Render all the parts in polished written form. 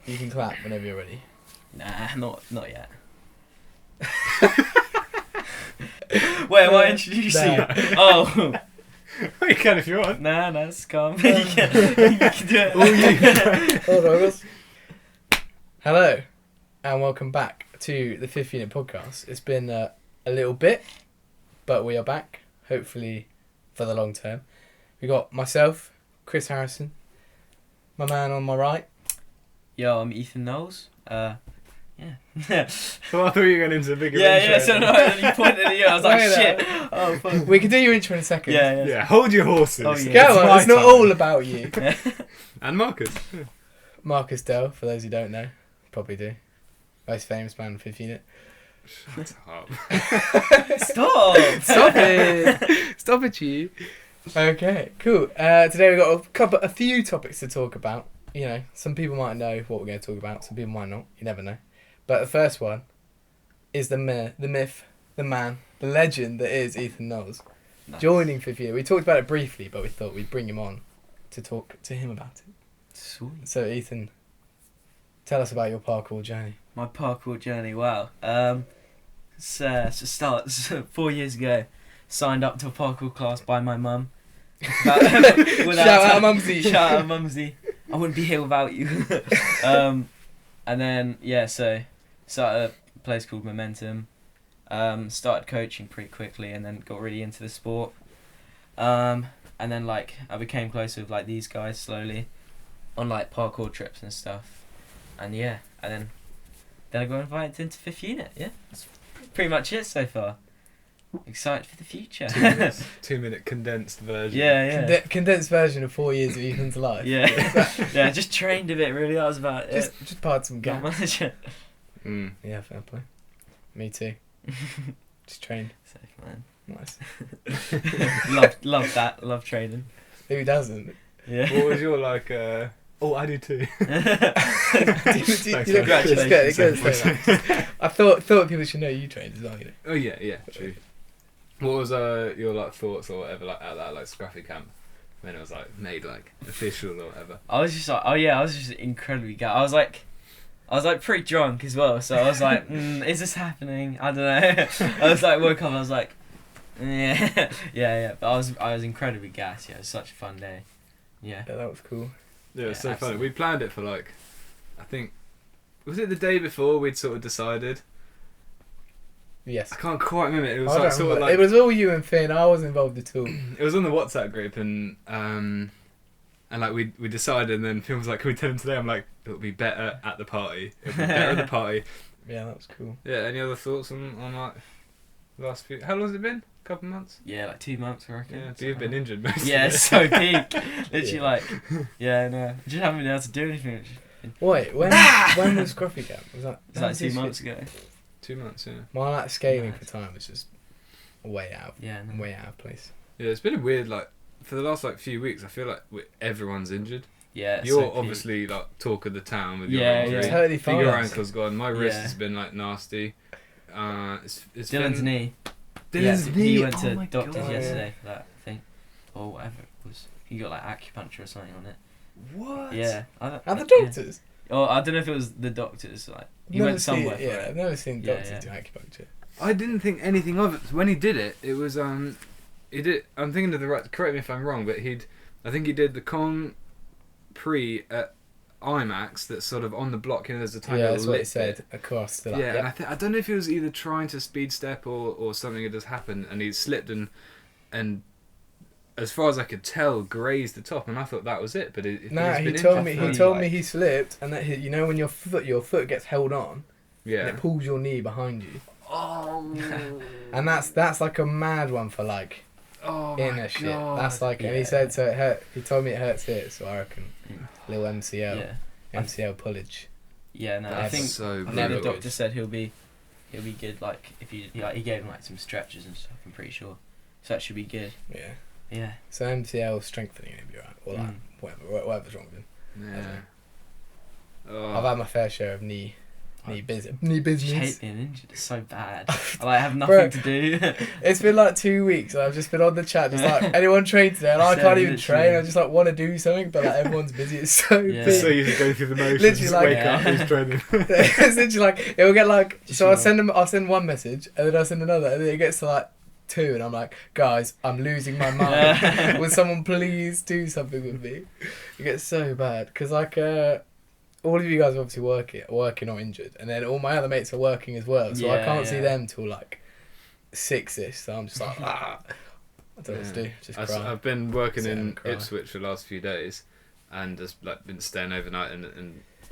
You can clap whenever you're ready. Nah, not yet. Wait, am I introducing? No. Oh. You can if you want. Nah, it's calm. You can do it. Oh, you. Hold on, Ross. Hello, and welcome back to the Fifthunit podcast. It's been a little bit, but we are back, hopefully for the long term. We got myself, Chris Harrison, my man on my right. Yo, I'm Ethan Knowles. Yeah. Well, I thought you were going into the bigger intro. Yeah, so no, you pointed at you, I was like, Wait, shit. Oh, fuck. We can do your intro in a second. Yeah. Yeah, hold your horses. Oh, yeah. Go on, my it's not time. all about you. And Marcus. Marcus Dell, for those who don't know, probably do. Most famous man in Fifthunit. Shut up. Stop! Stop it! Stop it, you. Okay, cool. Today we've got a few topics to talk about. You know, some people might know what we're going to talk about, some people might not. You never know. But the first one is the myth, the man, the legend that is Ethan Knowles. Nice. Joining Fifthunit. We talked about it briefly, but we thought we'd bring him on to talk to him about it. Sweet. So, Ethan, tell us about your parkour journey. My parkour journey, wow. Starts 4 years ago. Signed up to a parkour class by my mum. Shout out, Mumsy. Shout out, Mumsy. I wouldn't be here without you. And then, so started a place called Momentum. Started coaching pretty quickly and then got really into the sport. And then, I became closer with, these guys slowly on, parkour trips and stuff. And, and then I got invited into Fifthunit. Yeah, that's pretty much it so far. Excited for the future. 2 minute condensed version. Yeah. Condensed version of 4 years of Ethan's life. Yeah, just trained a bit really, that was about it. Just part some Not gaps. much. Yeah, fair play. Me too. Just trained. Safe, man. Nice. Love that. Love trading. Who doesn't? Yeah. What was your Oh, I do too. Congratulations. I thought people should know you trained as well. You know. Oh yeah, true. What was your thoughts or whatever at that scruffy camp when it was made official or whatever? I was just incredibly I was pretty drunk as well, so I was like, is this happening? I don't know. I was woke up, I was like, yeah. But I was incredibly gassed. Yeah, it was such a fun day. Yeah, that was cool. Yeah, it was so absolutely. funny. We planned it for I think, was it the day before we'd sort of decided? Yes. I can't quite remember. It was I don't sort remember. of It was all you and Finn. I wasn't involved at all. It was on the WhatsApp group and we decided and then Finn was like, can we tell him today? I'm like, it'll be better at the party. It'll be better at the party. Yeah, that was cool. Yeah, any other thoughts on the last few... How long has it been? A couple of months? Yeah, 2 months I reckon. Yeah, but you've been injured most Yeah, of it. it's so peak. Literally no. Just haven't been able to do anything. Wait, when was Scruffy Camp? Was that? It's 2 months ago. 2 months, yeah. My scaling Nice. for time was just way out. Yeah, no. Way out of place. Yeah, it's been a weird, for the last, few weeks, I feel like everyone's injured. Yeah, it's You're so peak. obviously, talk of the town with Yeah, your injury. It's totally I think your fine. ankle's gone. My wrist Yeah. has been, nasty. It's Dylan's been... knee. Dylan's Yeah, knee. he went to Oh my doctors God. yesterday for that, I think. Or whatever it was. He got acupuncture or something on it. What? Yeah. At the doctors? Oh, I don't know if it was the doctors. He went somewhere for I've it. never seen Yeah, doctors yeah. do acupuncture. I didn't think anything of it. When he did it, it was he did. I'm thinking of the right. Correct me if I'm wrong, but I think he did the Kong Pre at Imax. That's sort of on the block. There's a tiny Yeah, little that's what lip it said bit. across the Yeah, Yep. and I don't know if he was either trying to speed step or something had just happened, and he slipped and as far as I could tell, grazed the top, and I thought that was it. But He told me he slipped, and that when your foot gets held on, Yeah. and it pulls your knee behind you, Oh. and that's a mad one for Oh inner my shit. God. That's and he Yeah. said so it hurt. He told me it hurts here, so I reckon little MCL, Yeah. MCL pullage. Yeah, no, I That's think so I think the brutal. doctor said he'll be good. If he gave him some stretches and stuff. I'm pretty sure, so that should be good. Yeah. Yeah. So MCL strengthening it'll be right, or whatever's wrong with him. Yeah. I've had my fair share of knee Knee business. I just hate being injured. It's so bad. I have nothing Bro, to do. It's been like 2 weeks and I've just been on the chat just like, anyone train today? And I So can't even literally. train. I just like want to do something, but like everyone's busy. It's so Yeah. big. So you just go through the motions, Literally, like- wake up, who's training. It's literally like, it will get like, Just so not- I'll send one message and then I'll send another and then it gets to like 2 and I'm like, guys, I'm losing my mind. Will someone please do something with me? It gets so bad because like all of you guys are obviously working or injured, and then all my other mates are working as well, so I Yeah, can't see yeah. them till like 6ish. So I'm just like, I don't know what to do. Just cry. I've been working Sit in and cry. Ipswich for the last few days, and just like been staying overnight and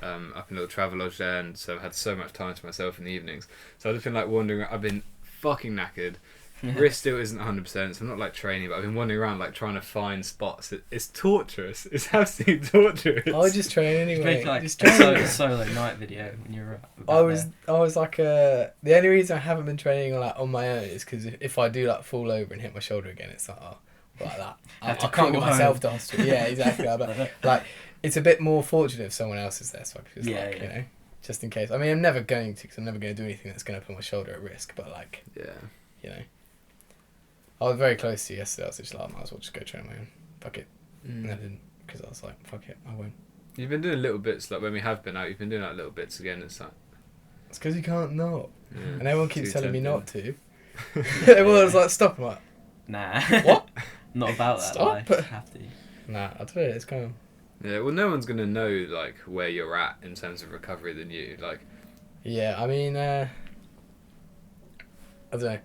up in a little travel lodge there, and so I've had so much time to myself in the evenings. So I've just been like wandering. I've been fucking knackered. Wrist still isn't 100%, so I'm not like training, but I've been wandering around like trying to find spots. It's torturous. It's absolutely torturous. I just train anyway. Make like Just a train. solo night video when you're I was like the only reason I haven't been training like on my own is because if I do like fall over and hit my shoulder again, it's like like that. I Have to can't get crawl myself home. to hospital. Yeah, exactly. Like it's a bit more fortunate if someone else is there, so I can just Yeah, like yeah. you know, just in case. I mean, I'm never going to because I'm never going to do anything that's going to put my shoulder at risk. But like Yeah. you know, I was very close to yesterday. I was just like, I might as well just go train on my own. Fuck it. And I didn't because I was like, fuck it, I won't. You've been doing little bits like when we have been out. You've been doing like little bits again. It's like It's because you can't not. yeah, And everyone keeps too telling me tempting. not to. Everyone was like, stop. I'm like, Nah. What? Not about that Stop. life. You have to. nah, I don't know. It's kind of. Yeah, well, no one's gonna know like where you're at in terms of recovery than you. Like, Yeah, I mean, I don't know.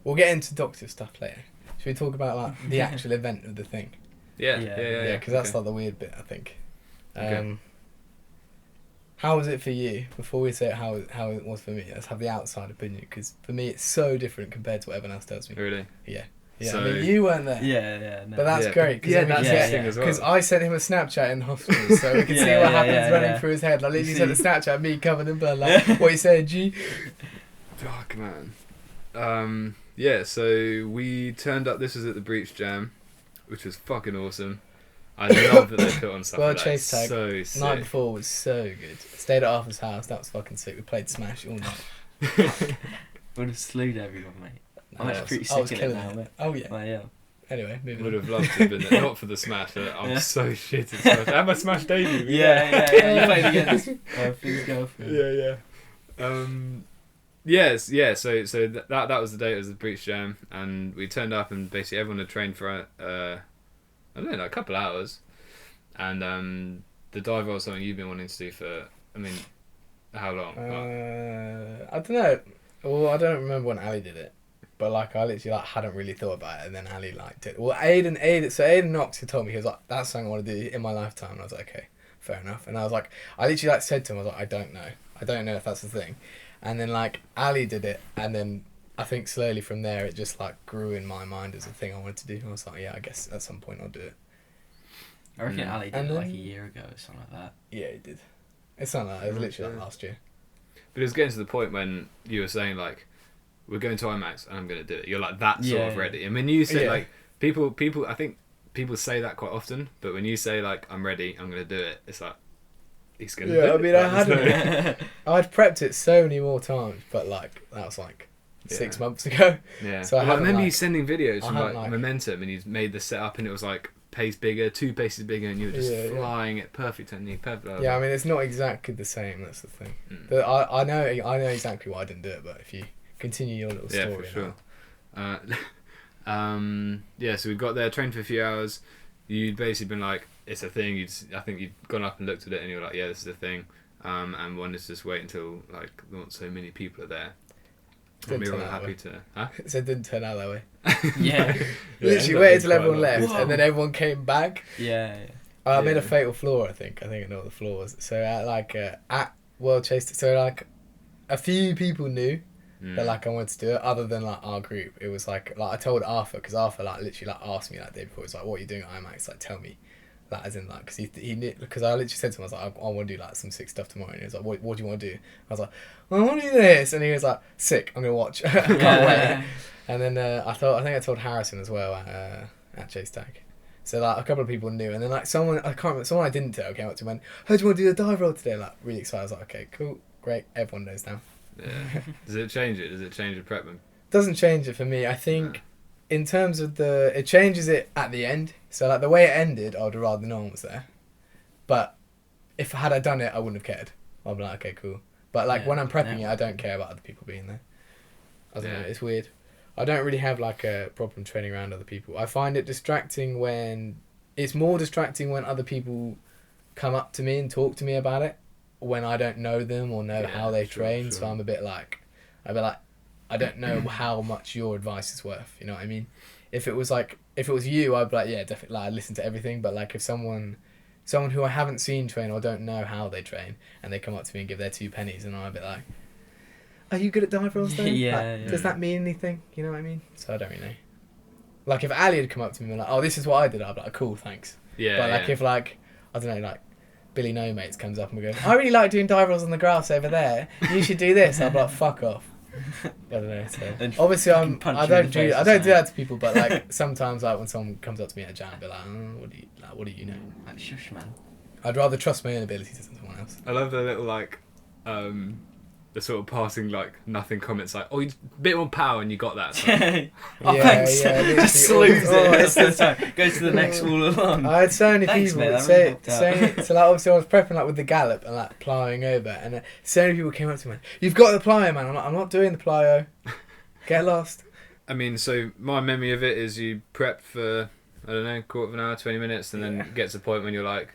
We'll get into doctor stuff later. Should we talk about like the actual event of the thing? yeah, Yeah. yeah, Because that's okay. like the weird bit, I think. Okay. How was it for you? Before we say how it was for me, let's have the outside opinion. Because for me, it's so different compared to what everyone else tells me. Really. Yeah, So- I mean, you weren't there. Yeah. No. But that's Yeah, great. yeah, that's the thing as well. Because I sent him a Snapchat in the hospital, so we can see Yeah, what yeah, happens yeah, running yeah. through his head. I literally You sent a see- Snapchat of me covered in blood. Like, what you saying, G? Fuck man. Yeah, so we turned up. This was at the Breach Jam, which was fucking awesome. I love that they put on stuff World like that. Chase Tag. So sick. Night before was so good. Stayed at Arthur's house. That was fucking sick. We played Smash all night. Would have slewed everyone, mate. I'm I actually was- pretty I was sick in it killing now, mate. Oh yeah. Like, yeah. Anyway, moving Would on. have loved to have been there. Not for the Smash. I'm Yeah. so shit at Smash. I had my Smash debut. Yeah. You played against Finn's girlfriend. Yeah. Yes, yeah. So that was the day. It was the Breach Jam, and we turned up, and basically everyone had trained for I don't know, like a couple hours, and the dive was something you've been wanting to do for. I mean, how long? I don't know. Well, I don't remember when Ali did it, but like I literally like hadn't really thought about it, and then Ali like did. Well, Aiden Knox who told me, he was like, "That's something I want to do in my lifetime," and I was like, "Okay, fair enough." And I was like, I literally like said to him, I was like, I don't know if that's the thing," and then like Ali did it, and then I think slowly from there it just like grew in my mind as a thing I wanted to do. I was like, yeah, I guess at some point I'll do it. I reckon Ali did And it like a then- year ago or something like that. Yeah, it did. It's not like that. It was literally like last year. But it was getting to the point when you were saying like, "We're going to IMAX and I'm going to do it." You're like that sort of Yeah. ready. I mean, you said Yeah. like people. I think people say that quite often, but when you say like, "I'm ready, I'm going to do it," it's like he's going to do Yeah, it. I mean, I Like, there's hadn't- I'd prepped it so many more times, but like that was like 6 Yeah. months ago. Yeah. So I Well, I haven't, remember you like- sending videos I from haven't, like like- Momentum, and you made the setup, and it was like pace bigger, 2 paces bigger, and you were just Yeah, yeah. flying it, perfect technique, perfect. Yeah, I mean, it's not exactly the same. That's the thing. Mm. But I know exactly why I didn't do it. But if you continue your little Yeah, story, for sure. Yeah, so we got there, trained for a few hours. You'd basically been like, it's a thing. I think you'd gone up and looked at it, and you were like, yeah, this is a thing. And wanted to just wait until like not so many people are there. And Didn't we were turn all out happy that to. Huh? So it didn't turn out that way. Yeah. Literally Yeah, waited till quite everyone a lot. left, Whoa. and then everyone came back. Yeah. I made a Yeah. fatal flaw. I think I know what the flaw was. So at World Chase, so like a few people knew that like I wanted to do it. Other than like our group, it was like I told Arthur, because Arthur like literally like asked me that day before. He was like, "What are you doing at IMAX? Like tell me." Like as in like, because he knew, because I literally said to him, I was like, I want to do like some sick stuff tomorrow, and he was like, what do you want to do? I was like, well, I want to do this, and he was like, sick, I'm gonna watch. I can't wait. And then I think I told Harrison as well at Chase Tag. So like a couple of people knew, and then like someone I didn't tell came up to me and went, "How do you want to do the dive roll today?" Like really excited. I was like, "Okay, cool." great, everyone knows now. Yeah. Does it change it? Does it change the prep? Doesn't change it for me. I think in terms of it changes it at the end. So like the way it ended, I would have rather no one was there. But if had I done it, I wouldn't have cared. I'd be like, okay, cool. But like when I'm prepping it, I don't care about other people being there. I don't know, it's weird. I don't really have like a problem training around other people. I find it distracting it's more distracting when other people come up to me and talk to me about it when I don't know them or know how they train. Sure. So I'm a bit like, I don't know how much your advice is worth. You know what I mean? If it was you, I'd be like, yeah, definitely. Like, I listen to everything. But like, if someone who I haven't seen train or don't know how they train, and they come up to me and give their 2 pennies, and I'm a bit like, are you good at dive rolls then? Yeah. Does that mean anything? You know what I mean? So I don't really know. Like if Ali had come up to me and like, oh, this is what I did, I'd be like, cool, thanks. Yeah. But like if like, I don't know, like Billy No Mates comes up and goes, I really like doing dive rolls on the grass over there. You should do this. I'd be like, fuck off. I don't know. So obviously I don't do that to people, but like sometimes like when someone comes up to me at a jam, I'd be like, oh, what do you know? Like shush, man. I'd rather trust my own abilities than someone else. I love the little like, the sort of passing like nothing comments like, oh, you bit more power and you got that. So. Thanks. Just salutes it. Goes to the next all along. I had so many people say so like obviously I was prepping like with the gallop and like plying over, and so many people came up to me, you've got the plyo, man. I'm not doing the plyo. Get lost. I mean, so my memory of it is you prep for, I don't know, quarter of an hour, 20 minutes, and then get to the point when you're like,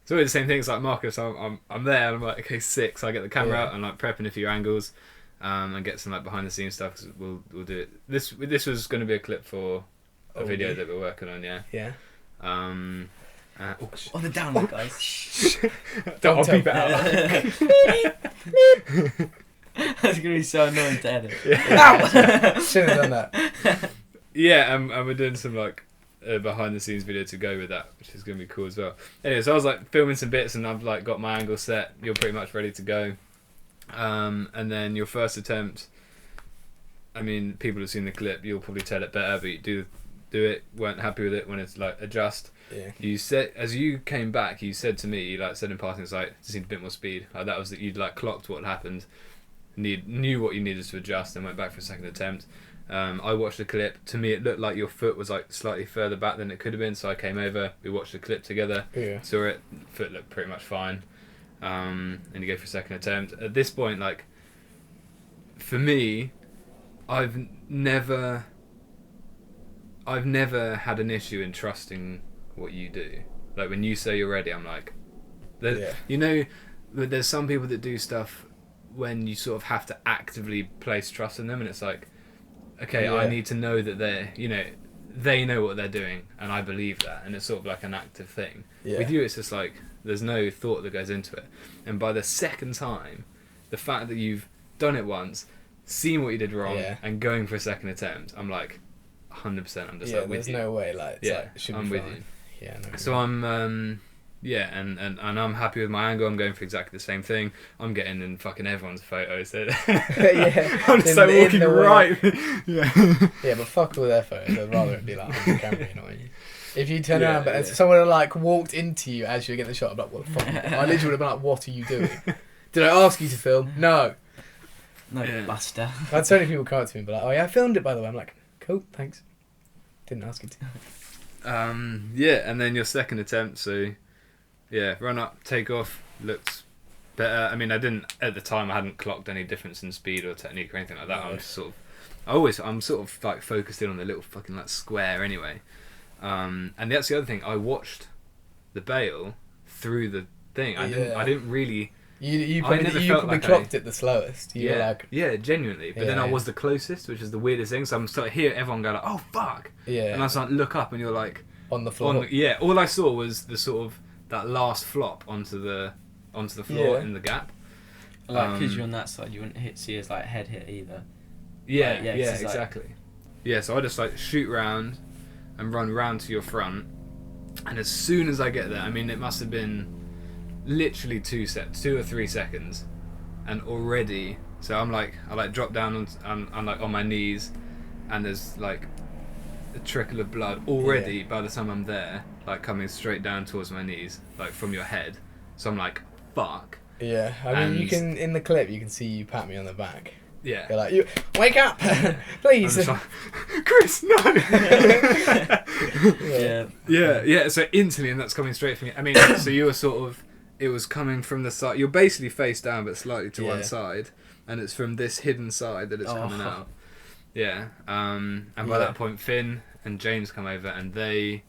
it's always the same thing. It's like Marcus, I'm there, and I'm like, okay, sick. So I get the camera out and like prepping a few angles, and get some like behind the scenes stuff. Cause we'll do it. This was going to be a clip for a video that we're working on. Yeah. Yeah. On the download, guys. I'll beep it out. That's gonna be so annoying to edit. Shouldn't have done that. Yeah, and we're doing some like behind the scenes video to go with that, which is going to be cool as well. Anyway, so I was like filming some bits and I've like got my angle set. You're pretty much ready to go. And then your first attempt, I mean, people have seen the clip, you'll probably tell it better, but you do it, weren't happy with it when it's like adjust. Yeah. You said, as you came back, you said to me, you like said in passing, it's like, just need a bit more speed. Like that was that you'd like clocked what happened, knew what you needed to adjust and went back for a second attempt. I watched the clip. To me, it looked like your foot was like slightly further back than it could have been. So I came over. We watched the clip together. Yeah. Saw it. Foot looked pretty much fine. And you go for a second attempt. At this point, like for me, I've never had an issue in trusting what you do. Like when you say you're ready, I'm like, you know, there's some people that do stuff when you sort of have to actively place trust in them, and it's like, okay, I need to know that they know what they're doing, and I believe that, and it's sort of like an active thing. Yeah. With you, it's just like there's no thought that goes into it, and by the second time, the fact that you've done it once, seen what you did wrong, and going for a second attempt, I'm like, 100%. I'm just like with you. There's no way, like, it's like, it should I'm be with fine. you. Yeah. No, so I'm and I'm happy with my angle. I'm going for exactly the same thing. I'm getting in fucking everyone's photos. Yeah. I'm just like walking right. Yeah. Yeah, but fuck all their photos. I'd rather it be like on the camera, you know what I mean? If you turn around and someone had like walked into you as you were getting the shot, I'd be like, what the fuck? I literally would have been like, what are you doing? Did I ask you to film? No. No, basta. I had so many people come up to me and be like, oh yeah, I filmed it by the way. I'm like, cool, thanks. Didn't ask you to. And then your second attempt, so run up, take off, looked better. I mean, I hadn't clocked any difference in speed or technique or anything like that. No. I'm sort of like focused in on the little fucking like square anyway. And that's the other thing. I watched the bail through the thing. I didn't really. You probably clocked it the slowest. You were like, genuinely. But then I was the closest, which is the weirdest thing. So I'm starting to hear everyone go like, "Oh fuck!" Yeah. And I start to look up, and you're like on the floor. All I saw was the sort of that last flop onto the floor in the gap. Like, because you're on that side, you wouldn't see his like head hit either. Yeah, exactly. So I just like shoot round and run round to your front, and as soon as I get there, I mean, it must have been literally 2 or 3 seconds, and already, so I like drop down on like on my knees, and there's like a trickle of blood already by the time I'm there, like coming straight down towards my knees, like from your head. So I'm like, fuck. Yeah, I mean, you And- can in the clip you can see you pat me on the back. Yeah. You're like, you wake up, I'm please. just like, Chris, no. Yeah. Yeah. So instantly, and that's coming straight from you. I mean, so you were sort of, it was coming from the side. You're basically face down, but slightly to one Yeah. side, and it's from this hidden side that it's coming Oh. out. Yeah. And by Yeah. that point, Finn and James come over, and they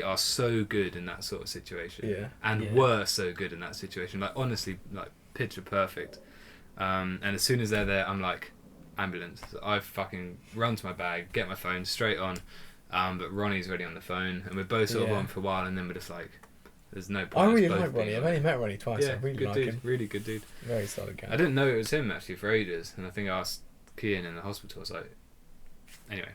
are so good in that sort of situation. Yeah. And Yeah. were so good in that situation. Like honestly, like picture perfect. And as soon as they're there, I'm like, ambulance. So I fucking run to my bag, get my phone straight on. But Ronnie's already on the phone, and we're both sort of Yeah. on for a while, and then we're just like, there's no I point. really us both like Ronnie. being I've on. only met Ronnie twice. Yeah, I really good like dude, him. really good dude. Very solid guy. I didn't know it was him actually for ages, and I think I asked Kian in the hospital. I was like, anyway,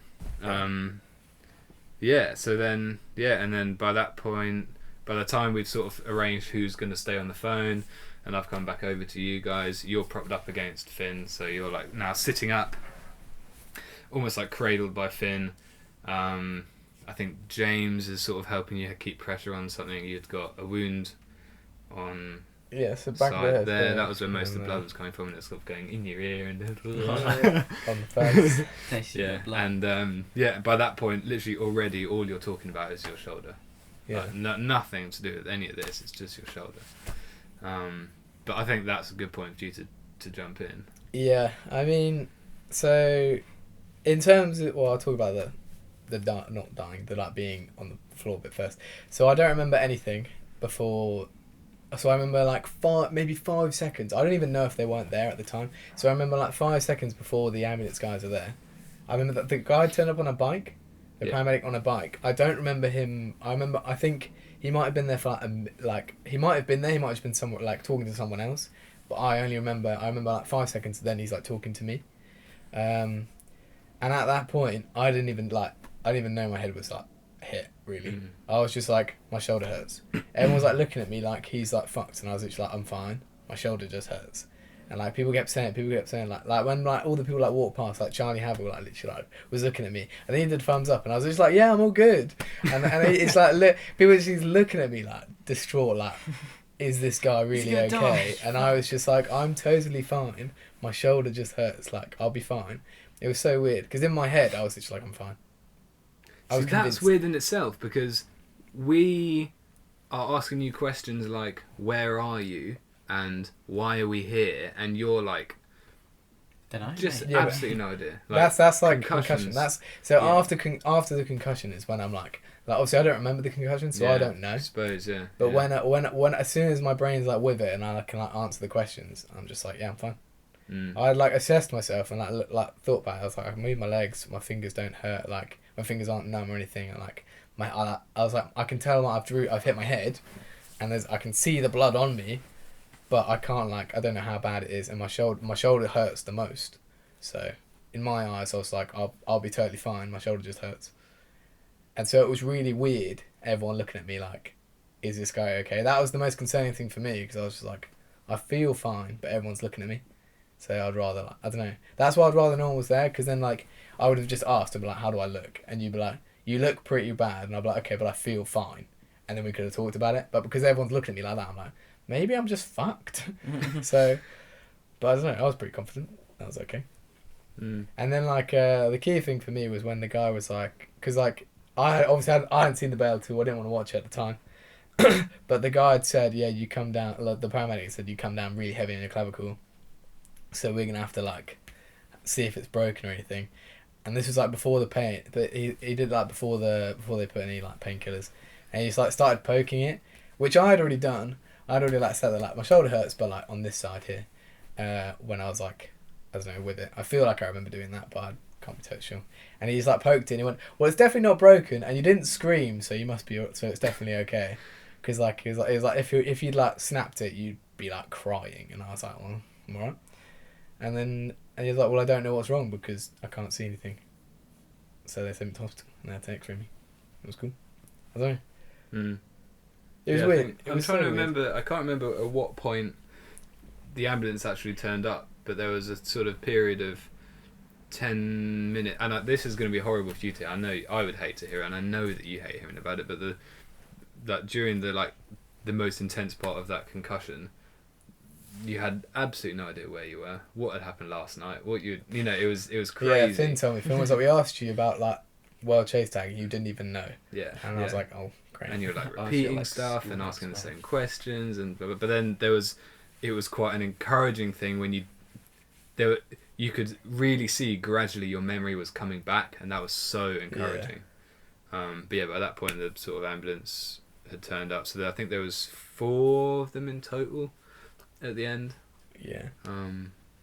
yeah. So then, and then by that point, by the time we've sort of arranged who's going to stay on the phone, and I've come back over to you guys, you're propped up against Finn, so you're like now sitting up, almost like cradled by Finn. I think James is sort of helping you keep pressure on something. You'd got a wound on Yeah, so back side there. there. That was where most of the blood was coming from, and it's sort of going in your ear and on the face. Tasty yeah. blood. And by that point, literally already all you're talking about is your shoulder. Yeah. Like, nothing to do with any of this. It's just your shoulder. But I think that's a good point for you to jump in. Yeah, I mean, so in terms of, well, I'll talk about not dying, the like being on the floor a bit first. So I don't remember anything before. So I remember like maybe 5 seconds. I don't even know if they weren't there at the time. So I remember like 5 seconds before the ambulance guys are there. I remember that the guy turned up on a bike, the paramedic on a bike. I don't remember him. I think he might have been there for he might have been there. He might have been somewhere like talking to someone else. But I remember like 5 seconds. Then he's like talking to me, and at that point I didn't even know my head was like hit really. Mm. I was just like, my shoulder hurts. Everyone was like looking at me like he's like fucked, and I was literally like, I'm fine. My shoulder just hurts. And like people kept saying like when like all the people like walked past, like Charlie Havel like literally like was looking at me, and then he did thumbs up, and I was just like, yeah, I'm all good. And it's like people just looking at me like distraught, like, is this guy really okay? And I was just like, I'm totally fine. My shoulder just hurts. Like, I'll be fine. It was so weird because in my head I was just like, I'm fine. I was So convinced. that's weird in itself, because we are asking you questions like, where are you and why are we here, and you're like, Don't know. just mate. Yeah, but absolutely no idea. Like, That's like concussion. concussions. That's so Yeah. after the concussion is when I'm like obviously I don't remember the concussion, so I don't know. I suppose, yeah. But yeah. when as soon as my brain's like with it and I can like answer the questions, I'm just like, yeah, I'm fine. Mm. I like assessed myself and like thought about it. I was like, I can move my legs, my fingers don't hurt, like my fingers aren't numb or anything, and like I was like, I can tell like I've hit my head, and I can see the blood on me, but I can't I don't know how bad it is, and my shoulder hurts the most. So in my eyes, I was like, I'll be totally fine. My shoulder just hurts, and so it was really weird. Everyone looking at me like, is this guy okay? That was the most concerning thing for me, because I was just like, I feel fine, but everyone's looking at me. So I'd rather I don't know. That's why I'd rather no one was there, because then I would have just asked and be like, how do I look? And you'd be like, you look pretty bad, and I'd be like, okay, but I feel fine, and then we could have talked about it. But because everyone's looking at me like that, I'm like, maybe I'm just fucked. So, but I don't know. I was pretty confident. That was okay. Mm. And then the key thing for me was when the guy was like, because I hadn't seen the bail tool. I didn't want to watch it at the time. But the guy had said, yeah, you come down. The paramedic said you come down really heavy on your clavicle, so we're gonna have to see if it's broken or anything. And this was before the pain, but he did before they put any painkillers, and he just started poking it, which I had already done. I'd already said that my shoulder hurts, but on this side here, when I was I don't know, with it. I feel like I remember doing that, but I can't be totally sure. And he just poked it, and he went, well, it's definitely not broken, and you didn't scream, so you must be, so it's definitely okay. Because he was like if you'd snapped it, you'd be crying, and I was like, well, I'm alright. And he was like, well, I don't know what's wrong because I can't see anything. So they sent me to hospital, and they had to X-ray me. It was cool. I don't know. Mm. It was Yeah, weird. I'm trying to remember. I can't remember at what point the ambulance actually turned up, but there was a sort of period of 10 minutes, and this is going to be horrible for you two. I know I would hate to hear it, and I know that you hate hearing about it, but during the the most intense part of that concussion, you had absolutely no idea where you were, what had happened last night, what it was Yeah, crazy. Finn told me. Finn was like, we asked you about like World Chase Tag, you didn't even know. Yeah, And I was like, oh, great. and you were like I feel repeating like stuff school and as asking the well. same questions, and but then it was quite an encouraging thing when you could really see gradually your memory was coming back, and that was so encouraging. But yeah, by that point the sort of ambulance had turned up, so I think there was 4 of them in total at the end. Yeah.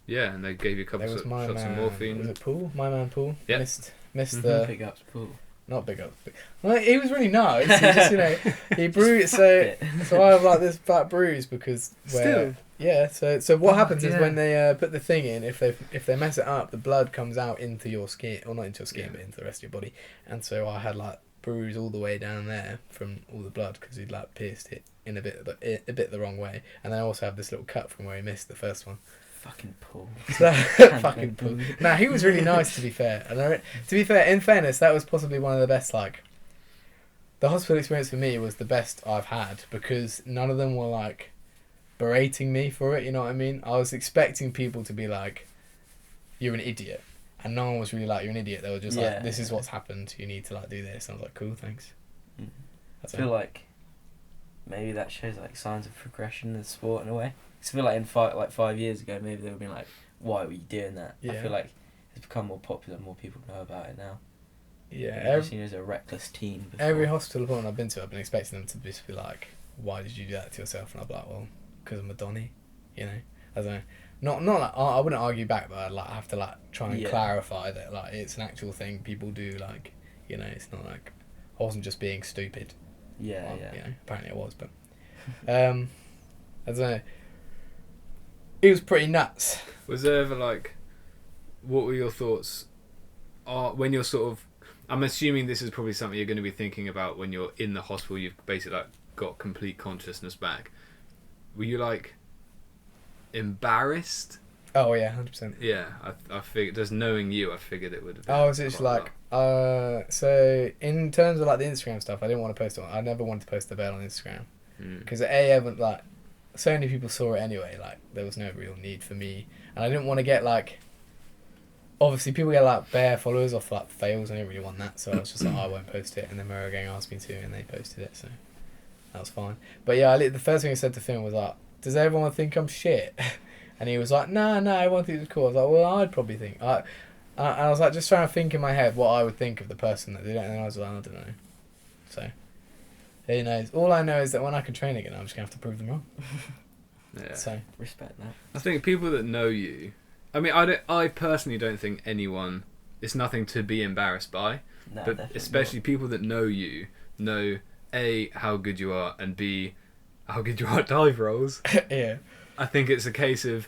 Yeah, and they gave you a couple There was of my shots man. of morphine. Was it Paul? My man Paul. Yeah. Missed Mm-hmm. the. Big ups, Paul. Not big up. Well, he was really nice. He just, he bruised. So I have like this fat bruise because Still. Yeah. So what happens is yeah. when they put the thing in, if they mess it up, the blood comes out into your skin, or not into your skin, Yeah. but into the rest of your body. And so I had like bruise all the way down there from all the blood because he'd like pierced it in a bit the wrong way, and then I also have this little cut from where he missed the first one. Fucking Paul. So, fucking Paul. Nah, he was really nice, to be fair. And to be fair, in fairness, that was possibly one of the best, like... The hospital experience for me was the best I've had, because none of them were, like, berating me for it, you know what I mean? I was expecting people to be like, you're an idiot. And no one was really like, you're an idiot. They were just like, this is what's happened. You need to, like, do this. And I was like, cool, thanks. I That's feel it. like maybe that shows like signs of progression in the sport in a way. 'Cause I feel like 5 years ago, maybe they would have been like, "Why were you doing that?" I Yeah. feel like it's become more popular, more people know about it now. Yeah, Just seen as a reckless teen. Before. every hospital appointment I've been to, I've been expecting them to just be like, why did you do that to yourself? And I'd be like, well, because I'm a Donny, you know? I don't know. Not like, I wouldn't argue back, but I'd like have to like try and clarify that like it's an actual thing people do, like, you know, it's not like I wasn't just being stupid. Yeah, Well, yeah. You know, apparently I was, but I don't know. It was pretty nuts. Was there ever like, what were your thoughts when you're sort of, I'm assuming this is probably something you're going to be thinking about when you're in the hospital, you've basically like got complete consciousness back. Were you like embarrassed? Oh yeah, 100%. Yeah, I figured, just knowing you, I figured it would have been. I was just quite a lot. like, so in terms of like the Instagram stuff, I didn't want to post it. I never wanted to post the bail on Instagram because like so many people saw it anyway. Like there was no real need for me, and I didn't want to get like. Obviously, people get like bare followers off like fails. I didn't really want that, so I was just like, I won't post it. And then Mero Gang asked me to, and they posted it, so that was fine. But yeah, the first thing I said to Finn was like, "Does everyone think I'm shit?" And he was like, "No, everyone thinks it's cool." I was like, "Well, I'd probably think." And I was like, just trying to think in my head what I would think of the person that did it, and I was like, I don't know. So, who knows? All I know is that when I can train again, I'm just gonna have to prove them wrong. Yeah. So, Respect that. I think people that know you, I mean, I personally don't think anyone, it's nothing to be embarrassed by, No, but definitely especially people that know you know A, how good you are, and B, how good you are at dive rolls. yeah. I think it's a case of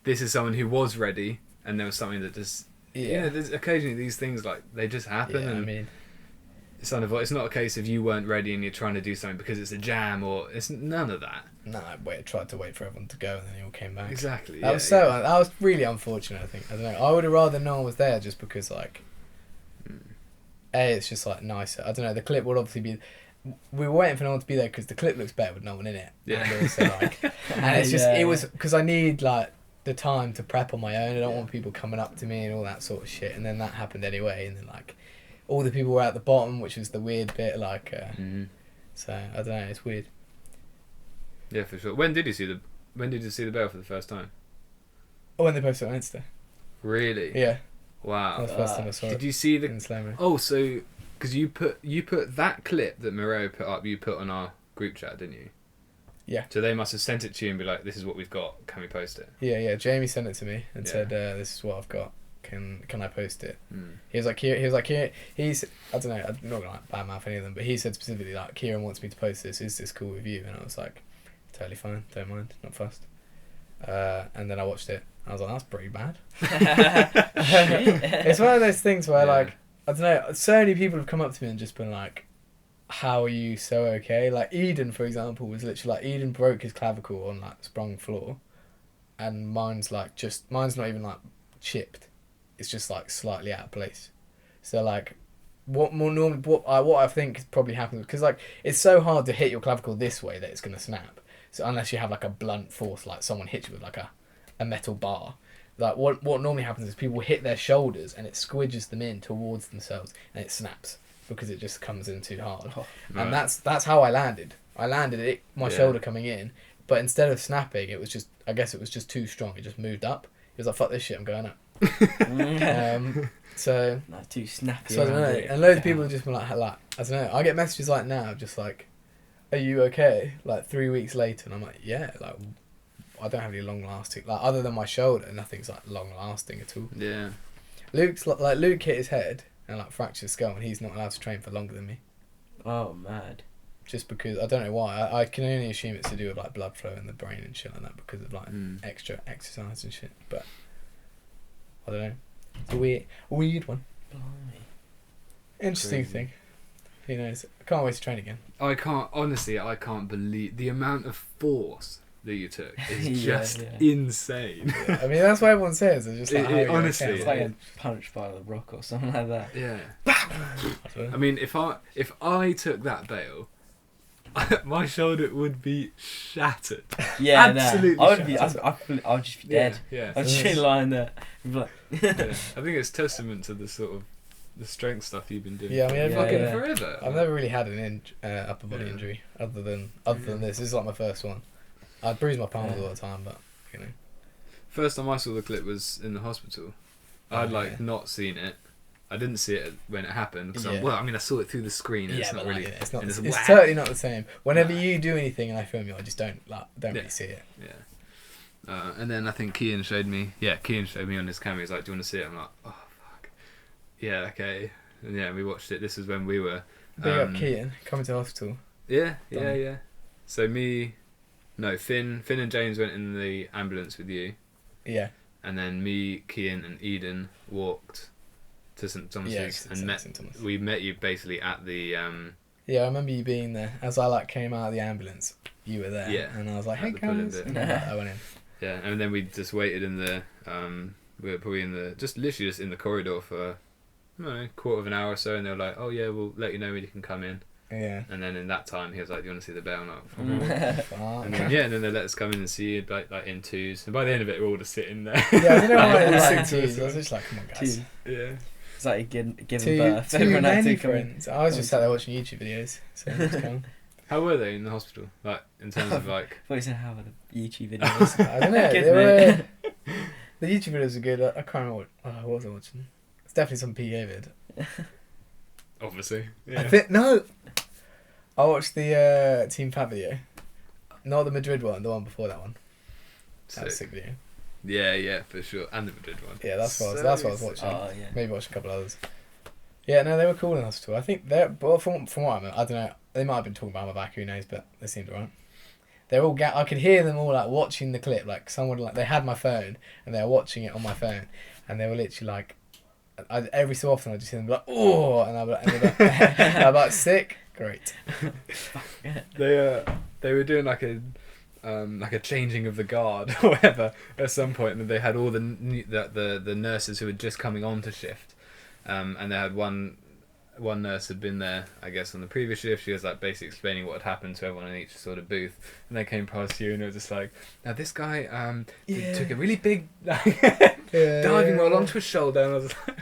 this is someone who was ready, and there was something that just there's occasionally these things like they just happen, Yeah, and I mean, it's not a case of you weren't ready and you're trying to do something because it's a jam, or it's none of that. no, I tried to wait for everyone to go, and then they all came back. Exactly. That was really unfortunate. I think I don't know. I would have rather no one was there just because like, it's just like nicer. I don't know. The clip would obviously be. We were waiting for no one to be there because the clip looks better with no one in it. Yeah. And also like, and it's just it was because I need like the time to prep on my own. I don't want people coming up to me and all that sort of shit. And then that happened anyway. And then like, all the people were at the bottom, which was the weird bit. Like, so I don't know. It's weird. Yeah, for sure. When did you see the bell for the first time? Oh, when they posted it on Insta. Really? Yeah, Wow. that was the first time I saw Did it. you see the? In slow mo. Oh, so because you put that clip that Moreau put up, you put on our group chat, didn't you? Yeah. So they must have sent it to you and be like, "This is what we've got. Can we post it?" Yeah. Jamie sent it to me and Yeah. said, "This is what I've got. Can I post it?" Mm. He was like, he's I don't know. I'm not gonna like badmouth any of them, but he said specifically like, Kieran wants me to post this. Is this cool with you? And I was like, totally fine. Don't mind. Not fussed. And then I watched it. I was like, that's pretty bad. It's one of those things where Yeah. like I don't know. So many people have come up to me and just been like, "How are you so okay?" Like Eden, for example, was literally like Eden broke his clavicle on like sprung floor, and mine's not even like chipped. It's just like slightly out of place. So like, what I think probably happens, because like it's so hard to hit your clavicle this way that it's gonna snap. So unless you have like a blunt force, like someone hits you with like a metal bar, like what normally happens is people hit their shoulders and it squidges them in towards themselves and it snaps because it just comes in too hard. Right. And that's how I landed. I landed it, my shoulder coming in, but instead of snapping, it was just, I guess it was just too strong. It just moved up. It was like, fuck this shit, I'm going up. So Not too snappy. so I don't know, and loads of people just been like, I don't know. I get messages like now, just like, "Are you okay?" Like 3 weeks later, and I'm like, "Yeah." Like, I don't have any long lasting, like other than my shoulder, nothing's like long lasting at all. Yeah. Luke's like Luke hit his head and like fractured his skull, and he's not allowed to train for longer than me, Oh, mad. just because I don't know why. I can only assume it's to do with like blood flow in the brain and shit like that because of like extra exercise and shit. But I don't know. It's a weird one. Blimey. Interesting Crazy. thing. Who knows? I can't wait to train again. I can't believe the amount of force that you took is Yeah, just yeah. insane. I mean, that's what everyone says. It's just like, It- how it- are you honestly, okay? It's like a punch by the rock or something like that. Yeah. I don't know. I mean, if I took that bail, my shoulder would be shattered. Yeah, Absolutely no. I would just be Yeah, dead. yeah. I'd just be lying there. I'd be like, Yeah. I think it's testament to the sort of the strength stuff you've been doing. Yeah, I mean, for fucking yeah. forever. I've never really had an upper body Yeah. injury other than this. This is like my first one. I bruise my palms all the time, but you know. First time I saw the clip was in the hospital. I'd Yeah. not seen it. I didn't see it when it happened. Because Yeah. I saw it through the screen. And it's not but really. like, it's not. and It's, whack. totally not the same. Whenever No. you do anything and I film you, I just don't Yeah. really see it. Yeah. And then I think Kian showed me. Yeah, Kian showed me on his camera. He's like, "Do you want to see it?" I'm like, "Oh fuck." Yeah. Okay. And yeah, we watched it. This is when we were. Big up Keaton coming to hospital. Yeah. Done. Yeah. So Finn and James went in the ambulance with you, Yeah. and then me, Kian, and Eden walked to St Thomas's Yeah, and St. met. Thomas. We met you basically at the Yeah, I remember you being there. As I like came out of the ambulance, you were there. Yeah. And I was like, At "Hey the pull-in guys." bit. And I went in. yeah, and then we just waited in the we were probably in the literally just in the corridor for I don't know, quarter of an hour or so, and they were like, "Oh yeah, we'll let you know when you can come in." Yeah. And then in that time, he was like, "Do you want to see the bell?" Fuck. And then, and then they let us come in and see you like in twos. And by the end of it, we're all just sitting there. Yeah, I don't know why I was Like, sitting to you. I was just like, "Come on, guys." Two. Yeah. It's like giving Too birth. too Everyone had many to come in. friends. I was just sat there watching YouTube videos. So it's calm. How were they in the hospital? Like in terms of like. What is it? How are the YouTube videos? I don't know. Good, They mate. were, the YouTube videos are good. I can't remember what was I watching. It's definitely some PA vid. Obviously. I Yeah. think no. I watched the Team Fat video, not the Madrid one. The one before that one. That was a sick video. Yeah, for sure. And the Madrid one. Yeah, that's what I was watching. Oh yeah. Maybe watch a couple others. Yeah, no, they were cool in hospital. I think they're well from what I don't know. They might have been talking about my back. Who knows? But they seemed alright. They're all. I could hear them all like watching the clip. Like someone like they had my phone and they were watching it on my phone, and they were literally like, every so often I just hear them be like, "Oh," and I'm like, "Sick, great." They were doing like a changing of the guard or whatever at some point, and they had all the nurses who were just coming on to shift, and they had one nurse had been there, I guess, on the previous shift. She was like basically explaining what had happened to everyone in each sort of booth, and they came past you, and it was just like, now this guy took a really big diving rod onto his shoulder, and I was like,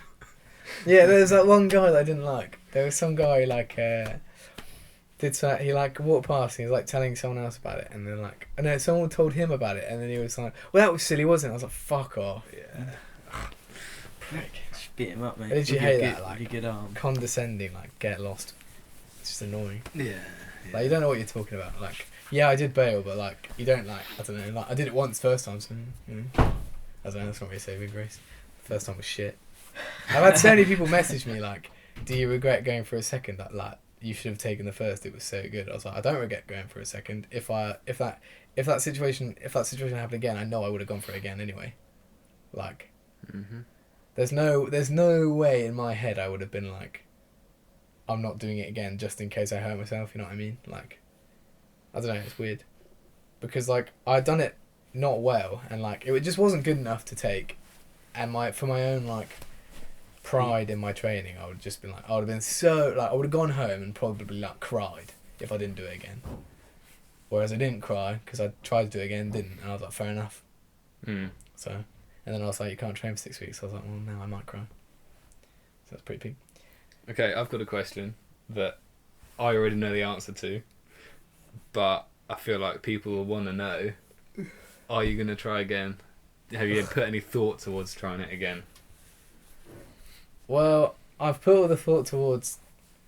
Yeah, there was that one guy that I didn't like. There was some guy like he like walked past and he was like telling someone else about it, and then like I know someone told him about it, and then he was like, "Well, that was silly, wasn't it?" I was like, "Fuck off." yeah. Prick. Just beat him up, mate. Did you With hate your that? good- Like with your good arm. condescending, like get lost. It's just annoying. Yeah. Like you don't know what you're talking about. Like yeah, I did bail, but like you don't like I don't know. Like I did it once first time, so you know. I don't know. That's not really saving grace. First time was shit. I've had so many people message me like, "Do you regret going for a second?" That like you should have taken the first. It was so good. I was like, I don't regret going for a second. If that situation happened again, I know I would have gone for it again anyway. Like, Mm-hmm. there's no way in my head I would have been like, I'm not doing it again just in case I hurt myself. You know what I mean? Like, I don't know. It's weird because like I'd done it not well, and like it just wasn't good enough to take, and for my own like pride in my training, I would have just been like, I would have been so like, I would have gone home and probably like cried if I didn't do it again. Whereas I didn't cry because I tried to do it again, didn't, and I was like, fair enough. So, and then I was like, you can't train for 6 weeks. So I was like, well, now I might cry. So that's pretty big. Okay, I've got a question that I already know the answer to, but I feel like people will want to know, are you going to try again? Have you put any thought towards trying it again? Well, I've put all the thought towards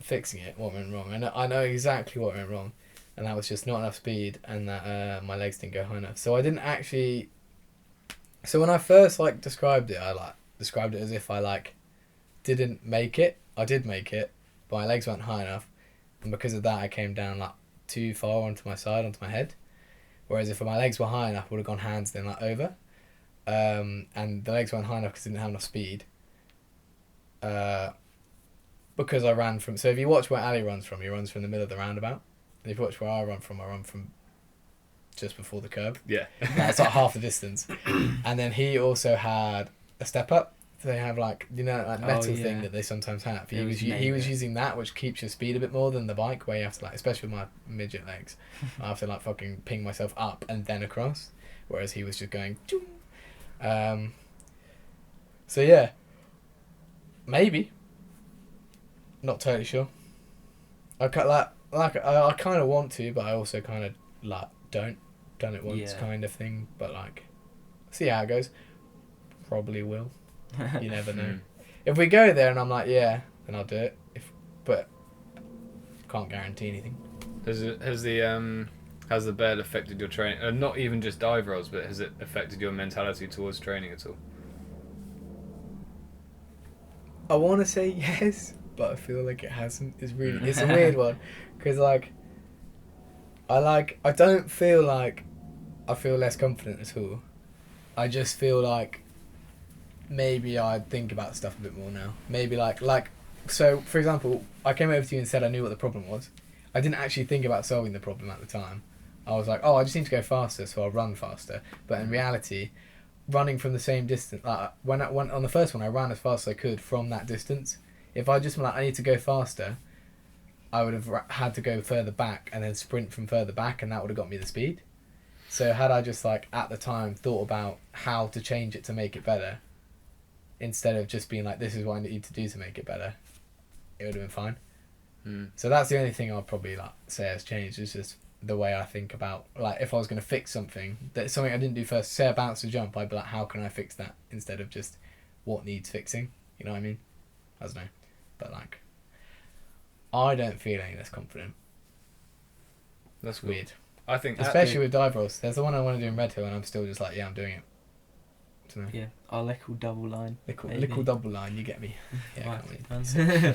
fixing it, what went wrong. I know exactly what went wrong, and that was just not enough speed, and that my legs didn't go high enough. So I didn't actually... So when I first like described it, I like described it as if I like didn't make it. I did make it, but my legs weren't high enough, and because of that I came down like too far onto my side, onto my head. Whereas if my legs were high enough, I would have gone hands then like over. And the legs weren't high enough because I didn't have enough speed. Because I ran from... So if you watch where Ali runs from, he runs from the middle of the roundabout. And if you watch where I run from just before the curb. Yeah. That's like half the distance. And then he also had a step up. They have like, you know, like metal thing that they sometimes have. He was using that, which keeps your speed a bit more than the bike, where you have to like, especially with my midget legs, I have to like fucking ping myself up and then across. Whereas he was just going... So yeah, maybe. Not totally sure. I kind of want to, but I also kind of like don't. Done it once kind of thing, but like, see how it goes. Probably will. You never know. If we go there and I'm like, yeah, then I'll do it. But can't guarantee anything. Has the bed affected your training? Not even just dive rolls, but has it affected your mentality towards training at all? I want to say yes, but I feel like it hasn't. It's a weird one, because like, I don't feel like I feel less confident at all. I just feel like maybe I'd think about stuff a bit more now. Maybe like so for example, I came over to you and said I knew what the problem was. I didn't actually think about solving the problem at the time. I was like, oh, I just need to go faster, so I'll run faster. But in reality, running from the same distance, when I went on the first one, I ran as fast as I could from that distance. If I just been like, I need to go faster, I would have had to go further back and then sprint from further back, and that would have got me the speed. So had I just like at the time thought about how to change it to make it better, instead of just being like, this is what I need to do to make it better, it would have been fine. So that's the only thing I'll probably like say has changed, is just the way I think about, like, if I was going to fix something I didn't do first, say I bounced a jump, I'd be like, how can I fix that, instead of just what needs fixing, you know what I mean? I don't know, but like, I don't feel any less confident. That's cool. Weird. I think especially with dive rolls. There's the one I want to do in Red Hill and I'm still just like, yeah, I'm doing it. I don't know. Yeah, our little double line. Little double line, you get me. Yeah, Right,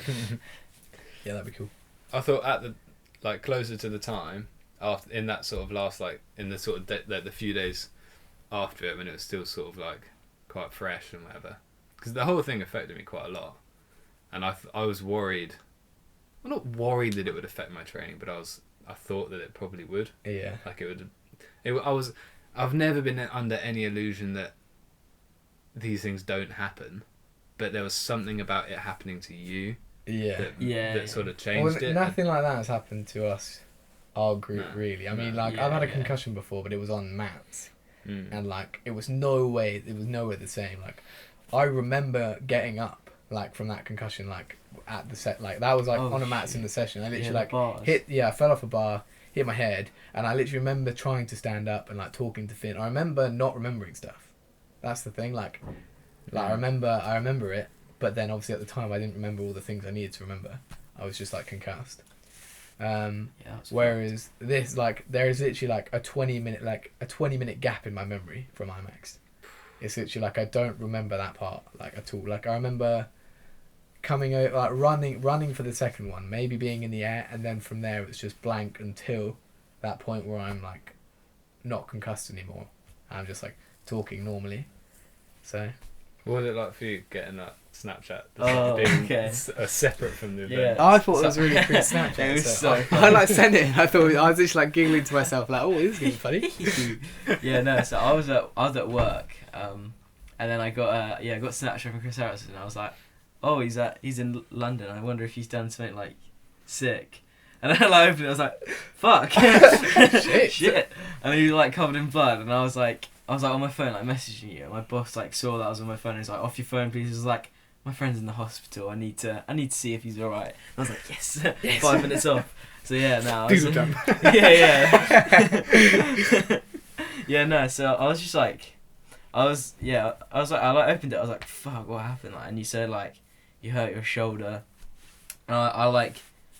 yeah, that'd be cool. I thought at the like closer to the time, after in that sort of last like in the sort of the few days after it, when it was still sort of like quite fresh and whatever, because the whole thing affected me quite a lot, and I was worried. Well, not worried that it would affect my training, but I thought that it probably would. Yeah. Like it would. I've never been under any illusion that these things don't happen, but there was something about it happening to you. Yeah. That sort of changed it. Nothing like that has happened to us, our group, really. I mean, like, I've had a concussion before, but it was on mats. And, like, it was nowhere the same. Like, I remember getting up, like, from that concussion, like, at the set. Like, that was, like, on the mats in the session. I literally, I fell off a bar, hit my head, and I literally remember trying to stand up and, like, talking to Finn. I remember not remembering stuff. That's the thing, like I remember it. But then, obviously, at the time, I didn't remember all the things I needed to remember. I was just, like, concussed. Whereas this, like, there is literally, like, a 20-minute gap in my memory from Imax. It's literally, like, I don't remember that part, like, at all. Like, I remember coming over, like, running for the second one, maybe being in the air, and then from there, it was just blank until that point where I'm, like, not concussed anymore. I'm just, like, talking normally. So... What was it like for you getting that Snapchat? Okay. Separate from the event. Yeah. I thought it was really cool Snapchat. It was so I like sent it. I thought I was just like giggling to myself, like, oh, this is gonna be funny. Yeah, no. So I was at work, and then I got Snapchat from Chris Harrison, and I was like, oh, he's in London. I wonder if he's done something like sick. And then I opened it, I was like, fuck. Shit. And he was like covered in blood, and I was like on my phone, like messaging you. And my boss like saw that I was on my phone, and he's like, off your phone, please. He was like, my friend's in the hospital. I need to see if he's alright. I was like, yes. 5 minutes off. So yeah, now. Diesel jump. Yeah. Yeah, no. So I was just like, I opened it. I was like, fuck, what happened? Like, and you said like, you hurt your shoulder. And I like,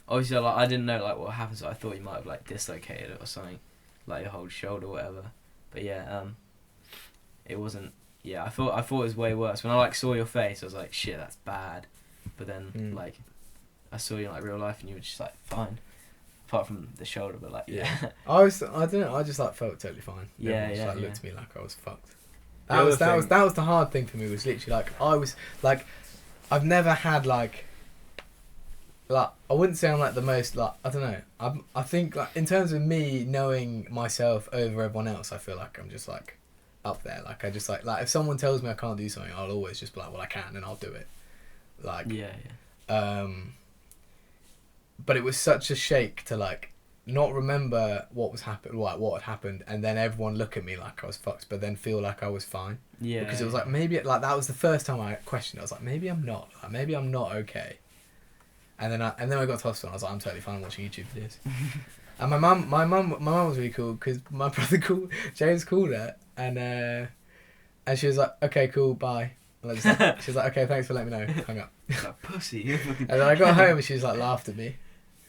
obviously like I didn't know like what happened, so I thought you might have like dislocated it or something, like your whole shoulder or whatever. But yeah, it wasn't. Yeah, I thought it was way worse. When I like saw your face, I was like, shit, that's bad. But then like, I saw you in like real life, and you were just like fine, apart from the shoulder. But like, yeah. I don't know. I just like felt totally fine. Yeah, Everyone just, yeah, like, yeah. looked at me like I was fucked. That was the hard thing for me. Was literally like I was like, I've never had like I wouldn't say I'm like the most like I don't know. I think like in terms of me knowing myself over everyone else, I feel like I'm just like up there. Like I just like if someone tells me I can't do something, I'll always just be like, well, I can and I'll do it. Like but it was such a shake to like not remember what was happened, like what had happened, and then everyone look at me like I was fucked, but then feel like I was fine. Yeah. Because it was like maybe like that was the first time I questioned. I was like maybe I'm not. Like, maybe I'm not okay. And then I got to hospital and I was like, I'm totally fine watching YouTube videos. And my mum was really cool because my brother James called her and she was like, okay, cool, bye. And I just like, she was like, okay, thanks for letting me know. Hung up. Like, pussy. And then I got home and she was like laughed at me.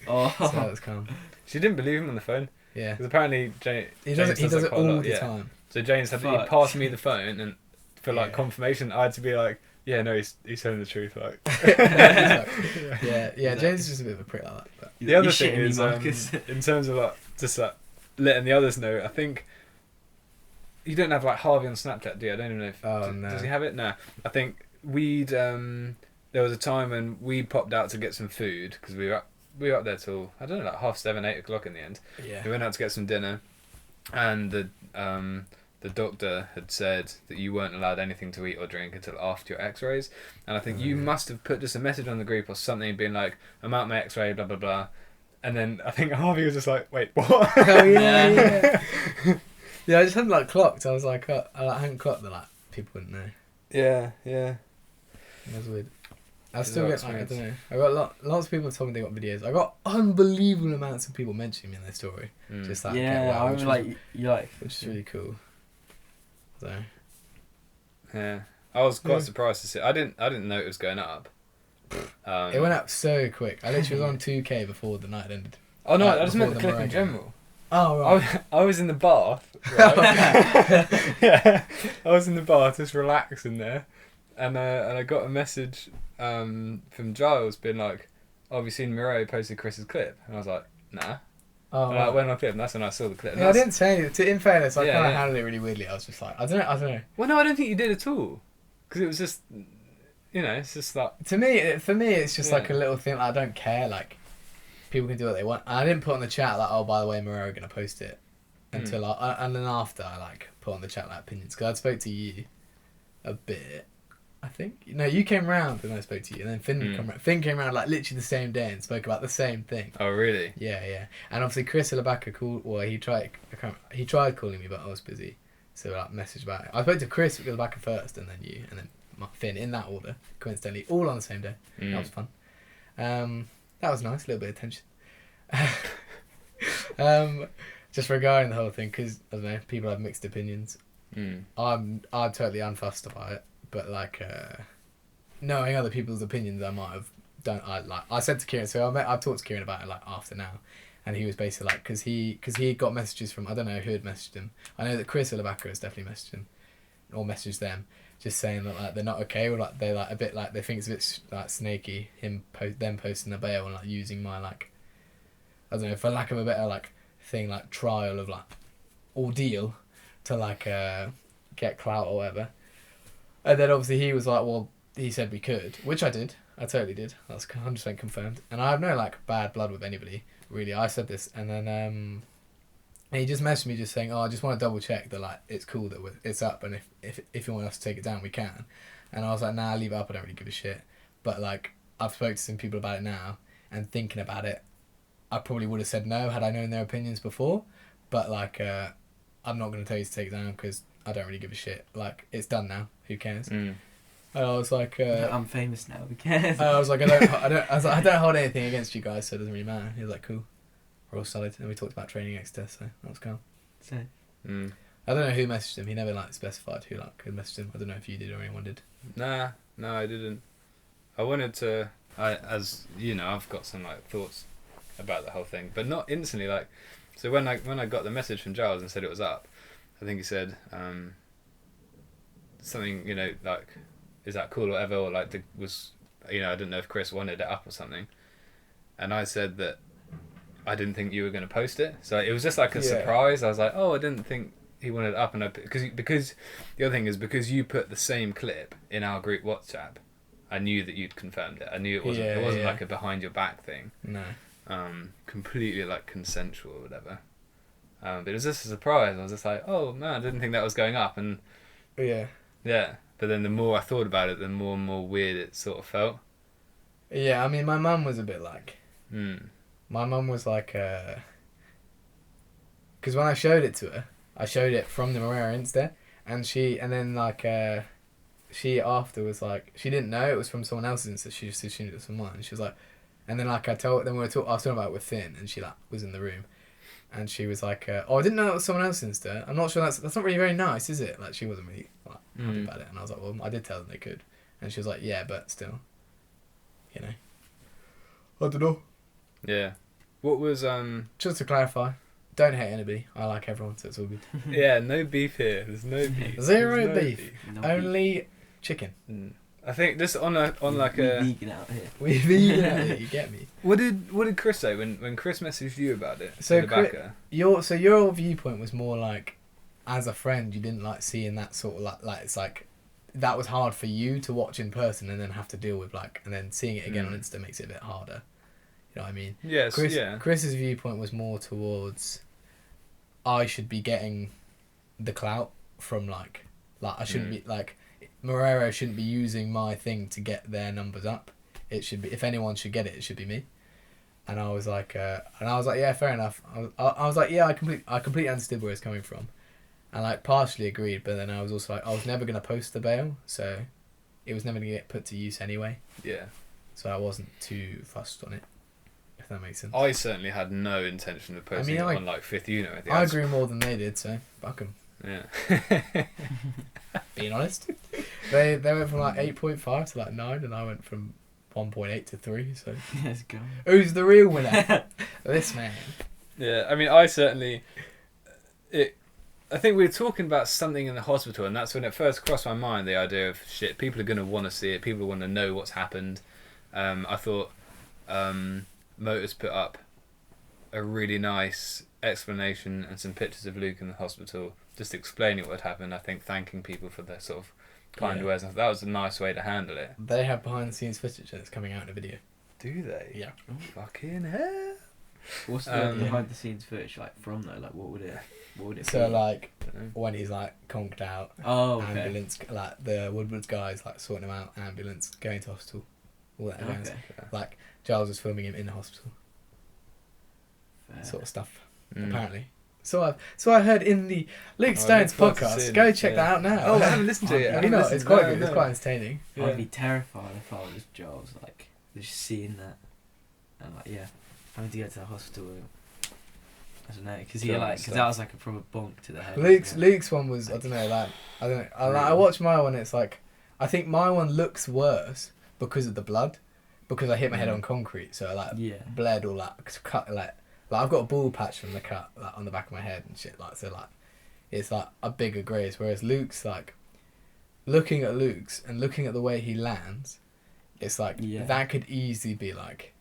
Oh. So that was calm. She didn't believe him on the phone. Yeah. Because apparently He does it like quite a all lot, the time. So James had he passed me the phone and for like confirmation, I had to be like, yeah, no, he's telling the truth. Like, yeah. James is just a bit of a prick like that. But. The other thing is, in terms of like just like letting the others know, I think you don't have like Harvey on Snapchat, do you? I don't even know if does he have it? No, I think we'd there was a time when we popped out to get some food because we were up there till I don't know like 7:30, 8 o'clock in the end. Yeah. We went out to get some dinner, and the doctor had said that you weren't allowed anything to eat or drink until after your x-rays, and I think you must have put just a message on the group or something being like, I'm out my x-ray, blah blah blah, and then I think Harvey was just like, wait, what? Oh yeah. Yeah, I just hadn't like clocked. I was like, I hadn't clocked that like people wouldn't know. Yeah. That was weird. I still get like, I don't know. I got lots of people told me they got videos. I got unbelievable amounts of people mentioning me in their story. Just like I remember like you like, which is really cool. So yeah, I was quite surprised to see. I didn't know it was going up. It went up so quick. I literally was on 2K before the night ended. Oh no, I just meant the clip in general. Oh right. I was in the bath. Right? Yeah, I was in the bath, just relaxing there, and I got a message from Giles being like, "Oh, have you seen Miro posted Chris's clip?" And I was like, "Nah." Oh, and I went on clip, and that's when I saw the clip. Yeah, I didn't say anything. In fairness, I kind of handled it really weirdly. I was just like, I don't know. Well, no, I don't think you did at all, because it was just, it's just like. For me, it's just like a little thing. Like, I don't care. Like, people can do what they want. And I didn't put on the chat like, oh, by the way, Miro are gonna post it, until and then after I like put on the chat like opinions because I spoke to you a bit. I think you came round when I spoke to you, and then Finn came round like literally the same day and spoke about the same thing. Oh really? Yeah. And obviously Chris Alabaka called. Well, he tried calling me, but I was busy, so like messaged about it. I spoke to Chris Alabaka first, and then you, and then Finn in that order, coincidentally, all on the same day. That was fun. That was nice, a little bit of tension. Just regarding the whole thing, because I don't know, people have mixed opinions. I'm totally unfussed about it. But like knowing other people's opinions, I might have done. I said to Kieran, so I've talked to Kieran about it like after now, and he was basically like, because he got messages from, I don't know who had messaged him. I know that Chris Alabaka has definitely messaged him, or messaged them, just saying that like they're not okay, or like they're like a bit like they think it's a bit like snaky them posting a bail and like using my like, I don't know, for lack of a better like thing, like trial of like ordeal to like get clout or whatever. And then obviously he was like, well, he said we could, which I did. I totally did. That's 100% confirmed. And I have no like bad blood with anybody, really. I said this, and then he just messaged me just saying, oh, I just want to double check that like it's cool that it's up, and if you want us to take it down, we can. And I was like, nah, leave it up. I don't really give a shit. but like I've spoken to some people about it now, and thinking about it, I probably would have said no had I known their opinions before. But like, I'm not going to tell you to take it down because I don't really give a shit. Like, it's done now. Who cares? And I was like, I'm famous now. Who cares? I was like, I don't hold anything against you guys, so it doesn't really matter. He was like, cool. We're all solid, and we talked about training next test, so that was cool. So, I don't know who messaged him. He never like specified who like had messaged him. I don't know if you did or anyone did. Nah, no, I didn't. I wanted to. As you know, I've got some like thoughts about the whole thing, but not instantly. Like, so when I got the message from Giles and said it was up, I think he said something, you know, like, is that cool or whatever, or like I didn't know if Chris wanted it up or something, and I said that I didn't think you were going to post it, so it was just like a surprise. I was like, oh, I didn't think he wanted it up, and because the other thing is because you put the same clip in our group WhatsApp, I knew that you'd confirmed it. I knew it wasn't like a behind your back thing. No. Completely like consensual or whatever. But it was just a surprise. I was just like, oh man, I didn't think that was going up, and yeah. But then the more I thought about it, the more and more weird it sort of felt. Yeah, I mean, my mum was a bit like. My mum was like, because when I showed it to her, I showed it from the Morera Insta, and then she after was like, she didn't know it was from someone else's Insta, she just assumed it was from mine, and she was like, and then like I was talking about it with Finn, and she like was in the room, and she was like, oh, I didn't know it was someone else's Insta, I'm not sure that's not really very nice, is it? Like, she wasn't really like happy about it, and I was like, well, I did tell them they could, and she was like, yeah, but still, you know, I don't know. Yeah. What was Just to clarify, don't hate anybody. I like everyone, so it's all good. Yeah, no beef here. There's no beef. Zero beef. No Only chicken. I think just on like we're vegan out here. We're vegan out here, you get me. What did Chris say when Chris messaged you about it? So your viewpoint was more like, as a friend, you didn't like seeing that sort of like it's like that was hard for you to watch in person and then have to deal with like, and then seeing it again on Insta makes it a bit harder. You know what I mean? Yes. Chris's viewpoint was more towards, I should be getting the clout from like I shouldn't be like, Morero shouldn't be using my thing to get their numbers up. It should be, if anyone should get it, it should be me. And I was like, yeah, fair enough. I was like, yeah, I completely understood where it's coming from, and like partially agreed. But then I was also like, I was never gonna post the bail, so it was never gonna get put to use anyway. Yeah. So I wasn't too fussed on it, if that makes sense. I certainly had no intention of posting it on like Fifthunit. I agree more than they did, so fuck them. Yeah. Being honest, they went from like 8.5 to like 9, and I went from 1.8 to 3. So Let's go. who's the real winner? This man. Yeah, I mean, I certainly. I think we were talking about something in the hospital, and that's when it first crossed my mind, the idea of shit. People are going to want to see it. People want to know what's happened. I thought Motors put up a really nice explanation and some pictures of Luke in the hospital, just explaining what had happened. I think thanking people for their sort of kind words. That was a nice way to handle it. They have behind the scenes footage and it's coming out in a video. Do they? Yeah. Oh, fucking hell. What's the behind the scenes footage like from though? Like what would it So be? like when he's like conked out, ambulance, like the Woodwards guys like sorting him out, ambulance, going to hospital, all that kind of stuff. Like Giles was filming him in the hospital. Fair. Sort of stuff. Apparently. So I heard in the Luke Stone's podcast. Go check that out now. Oh, I haven't listened to it yet. Have you not? It's quite good. It's quite entertaining. Yeah. I'd be terrified if I was Giles, like just seeing that, and like having to go to the hospital. I don't know, because that was like a proper bonk to the head. Luke's one was I don't know. I watched my one. It's like I think my one looks worse because of the blood, because I hit my head on concrete, so I bled all that cut Like I've got a ball patch from the cut like on the back of my head and shit, like so like it's like a bigger graze, whereas Luke's like looking at Luke's and looking at the way he lands, it's like that could easily be like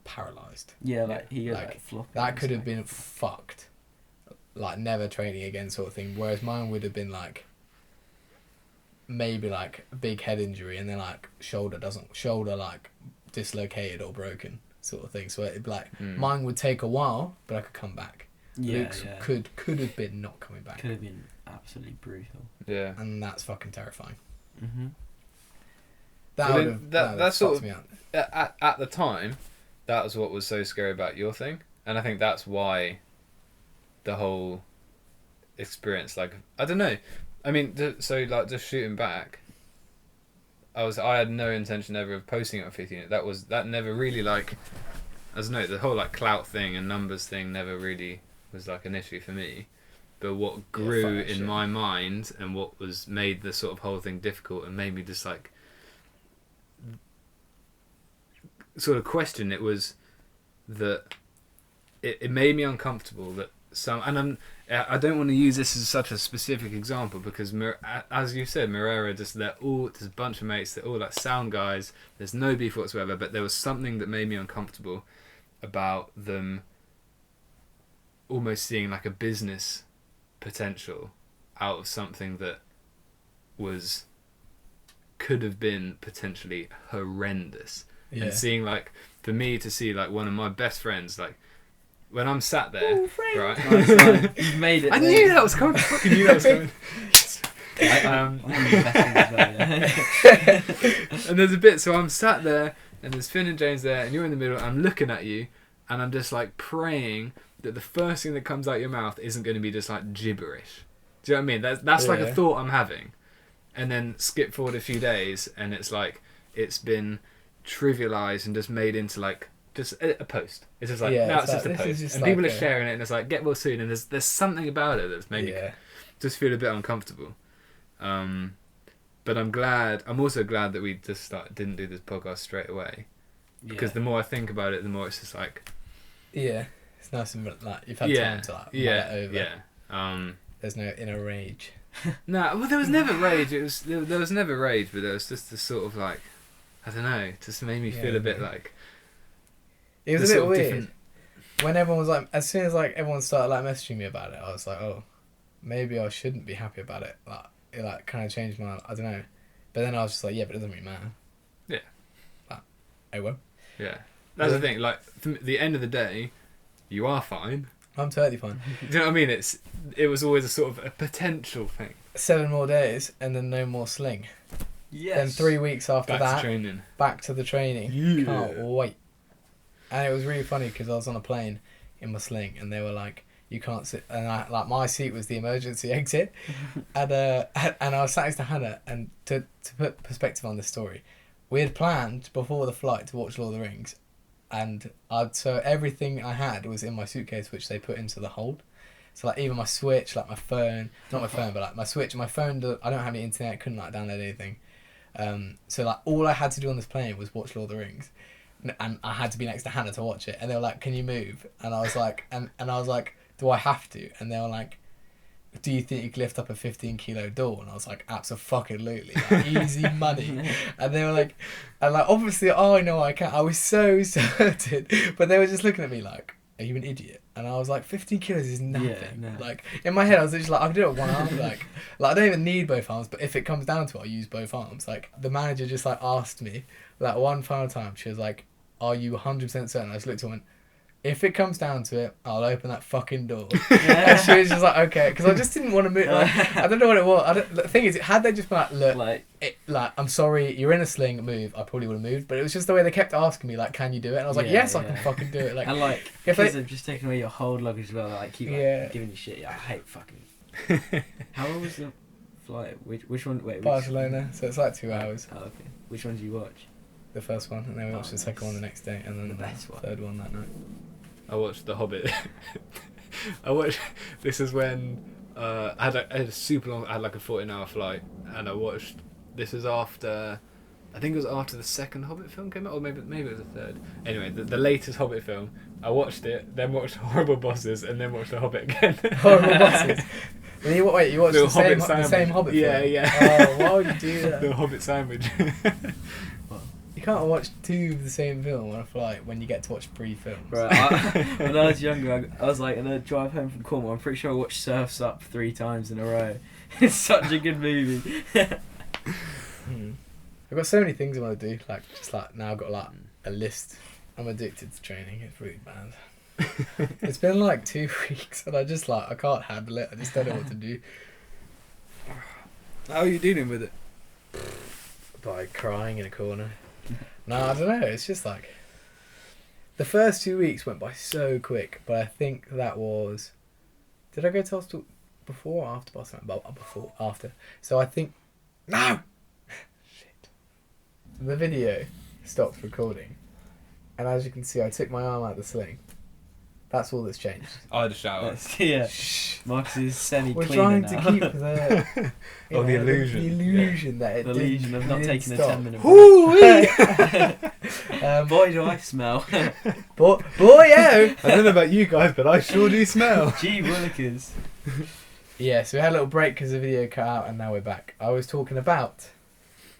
paralysed. Yeah, like he like flopping. That could have been fucked. Like never training again sort of thing. Whereas mine would have been like maybe like a big head injury and then like shoulder like dislocated or broken sort of thing. So it'd be like mine would take a while, but I could come back. Luke's could have been not coming back. Could have been absolutely brutal. Yeah. And that's fucking terrifying. Mhm. That Well, would then have that's sort fucked me out. at the time, that was what was so scary about your thing, and I think that's why the whole experience, like, I don't know. I mean, so like just shooting back, I had no intention ever of posting it on Fifthunit. That never really, like, I don't know, the whole like clout thing and numbers thing never really was like an issue for me. But what grew in my mind and what was made the sort of whole thing difficult and made me just like sort of question it was that it made me uncomfortable that I don't want to use this as such a specific example because as you said, Moreira just there's a bunch of mates, they're all like sound guys, there's no beef whatsoever, but there was something that made me uncomfortable about them almost seeing like a business potential out of something that could have been potentially horrendous. And seeing, like, for me to see like one of my best friends, like when I'm sat there, right? Nice. You've made it. I knew that was coming. I fucking knew that was coming. I'm investing as well, yeah. And there's a bit, so I'm sat there, and there's Finn and James there, and you're in the middle. I'm looking at you, and I'm just like praying that the first thing that comes out your mouth isn't going to be just like gibberish. Do you know what I mean? That's like a thought I'm having, and then skip forward a few days, and it's like it's been trivialized and just made into like just a post. It's just like now it's just a post, and people are sharing it, and it's like get well soon, and there's something about it that's made me just feel a bit uncomfortable. But I'm also glad that we just didn't do this podcast straight away, because the more I think about it, the more it's just like it's nice and like you've had time to like mull it over. There's no inner rage. No, well, there was never rage. There was never rage, but there was just this sort of like, I don't know, just made me feel a bit like. It was a bit weird when everyone was like, as soon as like everyone started like messaging me about it, I was like, oh, maybe I shouldn't be happy about it. Like it like kind of changed my, I don't know, but then I was just like, yeah, but it doesn't really matter. Yeah. Like, oh well. Yeah, that's the thing. Like, at the end of the day, you are fine. I'm totally fine. Do you know what I mean? It was always a sort of a potential thing. 7 more days and then no more sling. Yes. Then 3 weeks after back to the training. Yeah. Can't wait. And it was really funny because I was on a plane in my sling and they were like, you can't sit, and my seat was the emergency exit, and I was sat next to Hannah, and to put perspective on this story, we had planned before the flight to watch Lord of the Rings, and so everything I had was in my suitcase, which they put into the hold. So like even my Switch, like my phone, not my phone, but like my Switch, my phone. I don't have any internet, couldn't like download anything. So like all I had to do on this plane was watch Lord of the Rings, and I had to be next to Hannah to watch it. And they were like, "Can you move?" And I was like, and I was like, "Do I have to?" And they were like, "Do you think you could lift up a 15-kilo door?" And I was like, "Absolutely, like, easy money." And they were like, obviously, I know I can. I was so certain, but they were just looking at me like, "Are you an idiot?" And I was like, 15 kilos is nothing. Yeah, no. Like in my head, I was just like, I can do it with one arm. Like I don't even need both arms. But if it comes down to it, I use both arms. Like the manager just like asked me, like one final time, she was like, "Are you 100% certain?" I just looked at her and went, "If it comes down to it, I'll open that fucking door." And she was just like, "Okay," because I just didn't want to move. Like, I don't know what it was. The thing is, had they just been like, "Look, I'm sorry, you're in a sling, move," I probably would have moved. But it was just the way they kept asking me, like, "Can you do it?" And I was like, "Yes, I can fucking do it." Like, and like, if because they've just taken away your whole luggage as well, like keep giving you shit. Yeah, I hate fucking. How long was the flight? Which one? Wait, Barcelona. So it's like 2 hours. Oh, okay. Which one did you watch? The first one, and then we watched the second one the next day, and then the best one. Third one that night. I watched The Hobbit. This is when I had a super long. I had like a 14-hour flight, and I watched. This was after, I think it was after the second Hobbit film came out, or maybe it was the third. Anyway, the latest Hobbit film. I watched it, then watched Horrible Bosses, and then watched The Hobbit again. Horrible Bosses. You watched the same Hobbit film? Yeah. Oh, why would you do that? The Hobbit sandwich. You can't watch 2 of the same film on a flight when you get to watch 3 films. Right, when I was younger, I was like, on a drive home from Cornwall, I'm pretty sure I watched Surf's Up 3 times in a row. It's such a good movie. I've got so many things I want to do. Like, just like now I've got like a list. I'm addicted to training. It's really bad. It's been like 2 weeks, and I just like I can't handle it. I just don't know what to do. How are you dealing with it? by crying in a corner. No, I don't know. It's just like the first 2 weeks went by so quick, but I think that was. Did I go to hospital before or after Barcelona? Before, after. So I think. No! Shit. The video stopped recording. And as you can see, I took my arm out of the sling. That's all that's changed. I had a shower. Yeah. Shh. Marcus is semi-cleaner We're trying now. to keep the... Oh, the illusion. The illusion that it The didn't- illusion of not it didn't taking a stop. 10-minute break. Woo-wee! Boy, do I smell. Boy, I don't know about you guys, but I sure do smell. Gee willikers. Yeah, so we had a little break because the video cut out and now we're back. I was talking about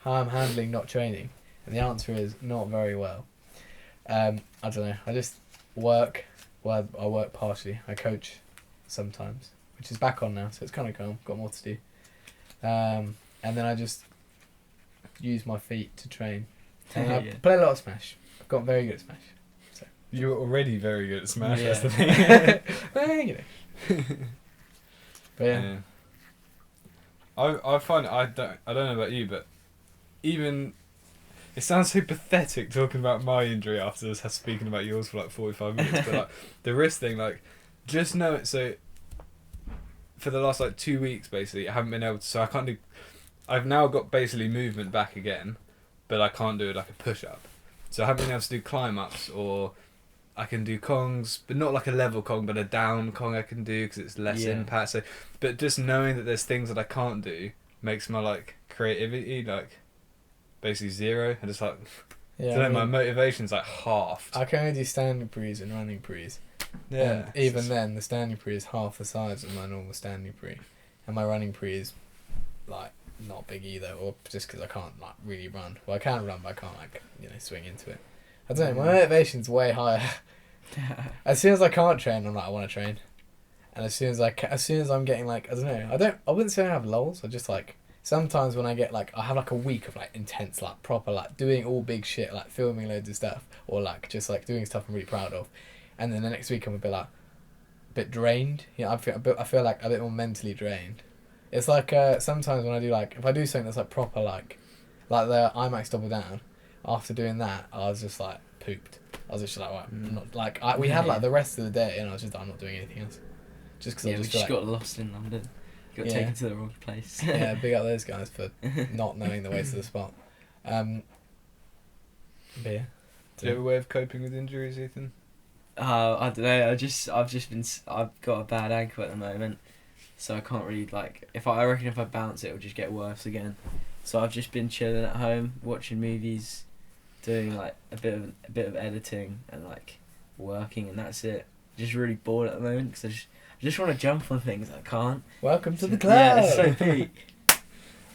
how I'm handling not training. And the answer is not very well. I don't know. I just work. Well, I work partially. I coach sometimes, which is back on now, so it's kind of calm. Got more to do. And then I just use my feet to train. And I Yeah. play a lot of Smash. I've got very good at Smash. You're already very good at Smash. Yeah. That's the thing. Well, you know. But yeah. I find I don't know about you, but even it sounds so pathetic talking about my injury after us speaking about yours for like 45 minutes. But like the wrist thing, like just know it. So for the last like 2 weeks, basically, I haven't been able to. So I can't do. I've now got basically movement back again, but I can't do like a push up. So I haven't been able to do climb ups, or I can do kongs, but not like a level kong, but a down kong I can do because it's less Yeah. impact. So, but just knowing that there's things that I can't do makes my like creativity like basically zero. I just like Yeah, I don't I know, my mean, motivation's like halved. I can only do standing prees and running prees. Yeah. And even then, the standing pre is half the size of my normal standing pre, and my running pre is like not big either, or just because I can't like really run. Well, I can run, but I can't like swing into it. I don't know. My motivation's way higher. As soon as I can't train, I'm like I want to train, and as soon as I'm getting like I don't know, I wouldn't say I have lulls. I just like sometimes when I get like I have like a week of like intense like proper like doing all big shit like filming loads of stuff or like just like doing stuff I'm really proud of. And then the next week I'm a bit like, a bit drained. I feel like a bit more mentally drained. It's like sometimes when I do like if I do something that's like proper like the Imax double down. After doing that, I was just like pooped. I was just like, right, I'm not like we had like the rest of the day, and I was just like, I'm not doing anything else. Just because Yeah, I we just just feel like, got lost in London. Got Yeah. taken to the wrong place. yeah, big up those guys for not knowing the way to the spot. But yeah. Do you have a way of coping with injuries, Ethan? I don't know. I've got a bad ankle at the moment, so I can't really like. I reckon if I bounce it, it'll just get worse again. So I've just been chilling at home, watching movies, doing like a bit of editing and like working, and that's it. Just really bored at the moment because I just want to jump on things. I can't. Welcome to the club. Yeah, it's so peak.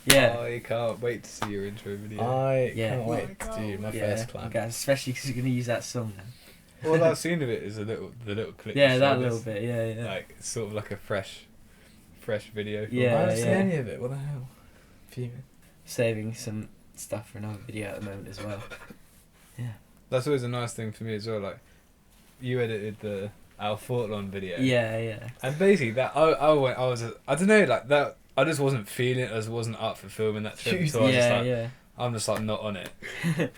Yeah. I can't wait to see your intro video. I Yeah. can't wait to do my first climb. Okay, especially because you're gonna use that song now. All I've seen of it is the little clip. Yeah, you that showed little us. bit. Yeah. Like it's sort of like a fresh video. From Yeah. I haven't seen any of it. What the hell? Fuming. Saving some stuff for another video at the moment as well. That's always a nice thing for me as well. Like you edited the Al Fortlon video. Yeah. And basically that I don't know, like that I just wasn't feeling it. I just wasn't up for filming that trip. So I was just like, Yeah. I'm just like not on it.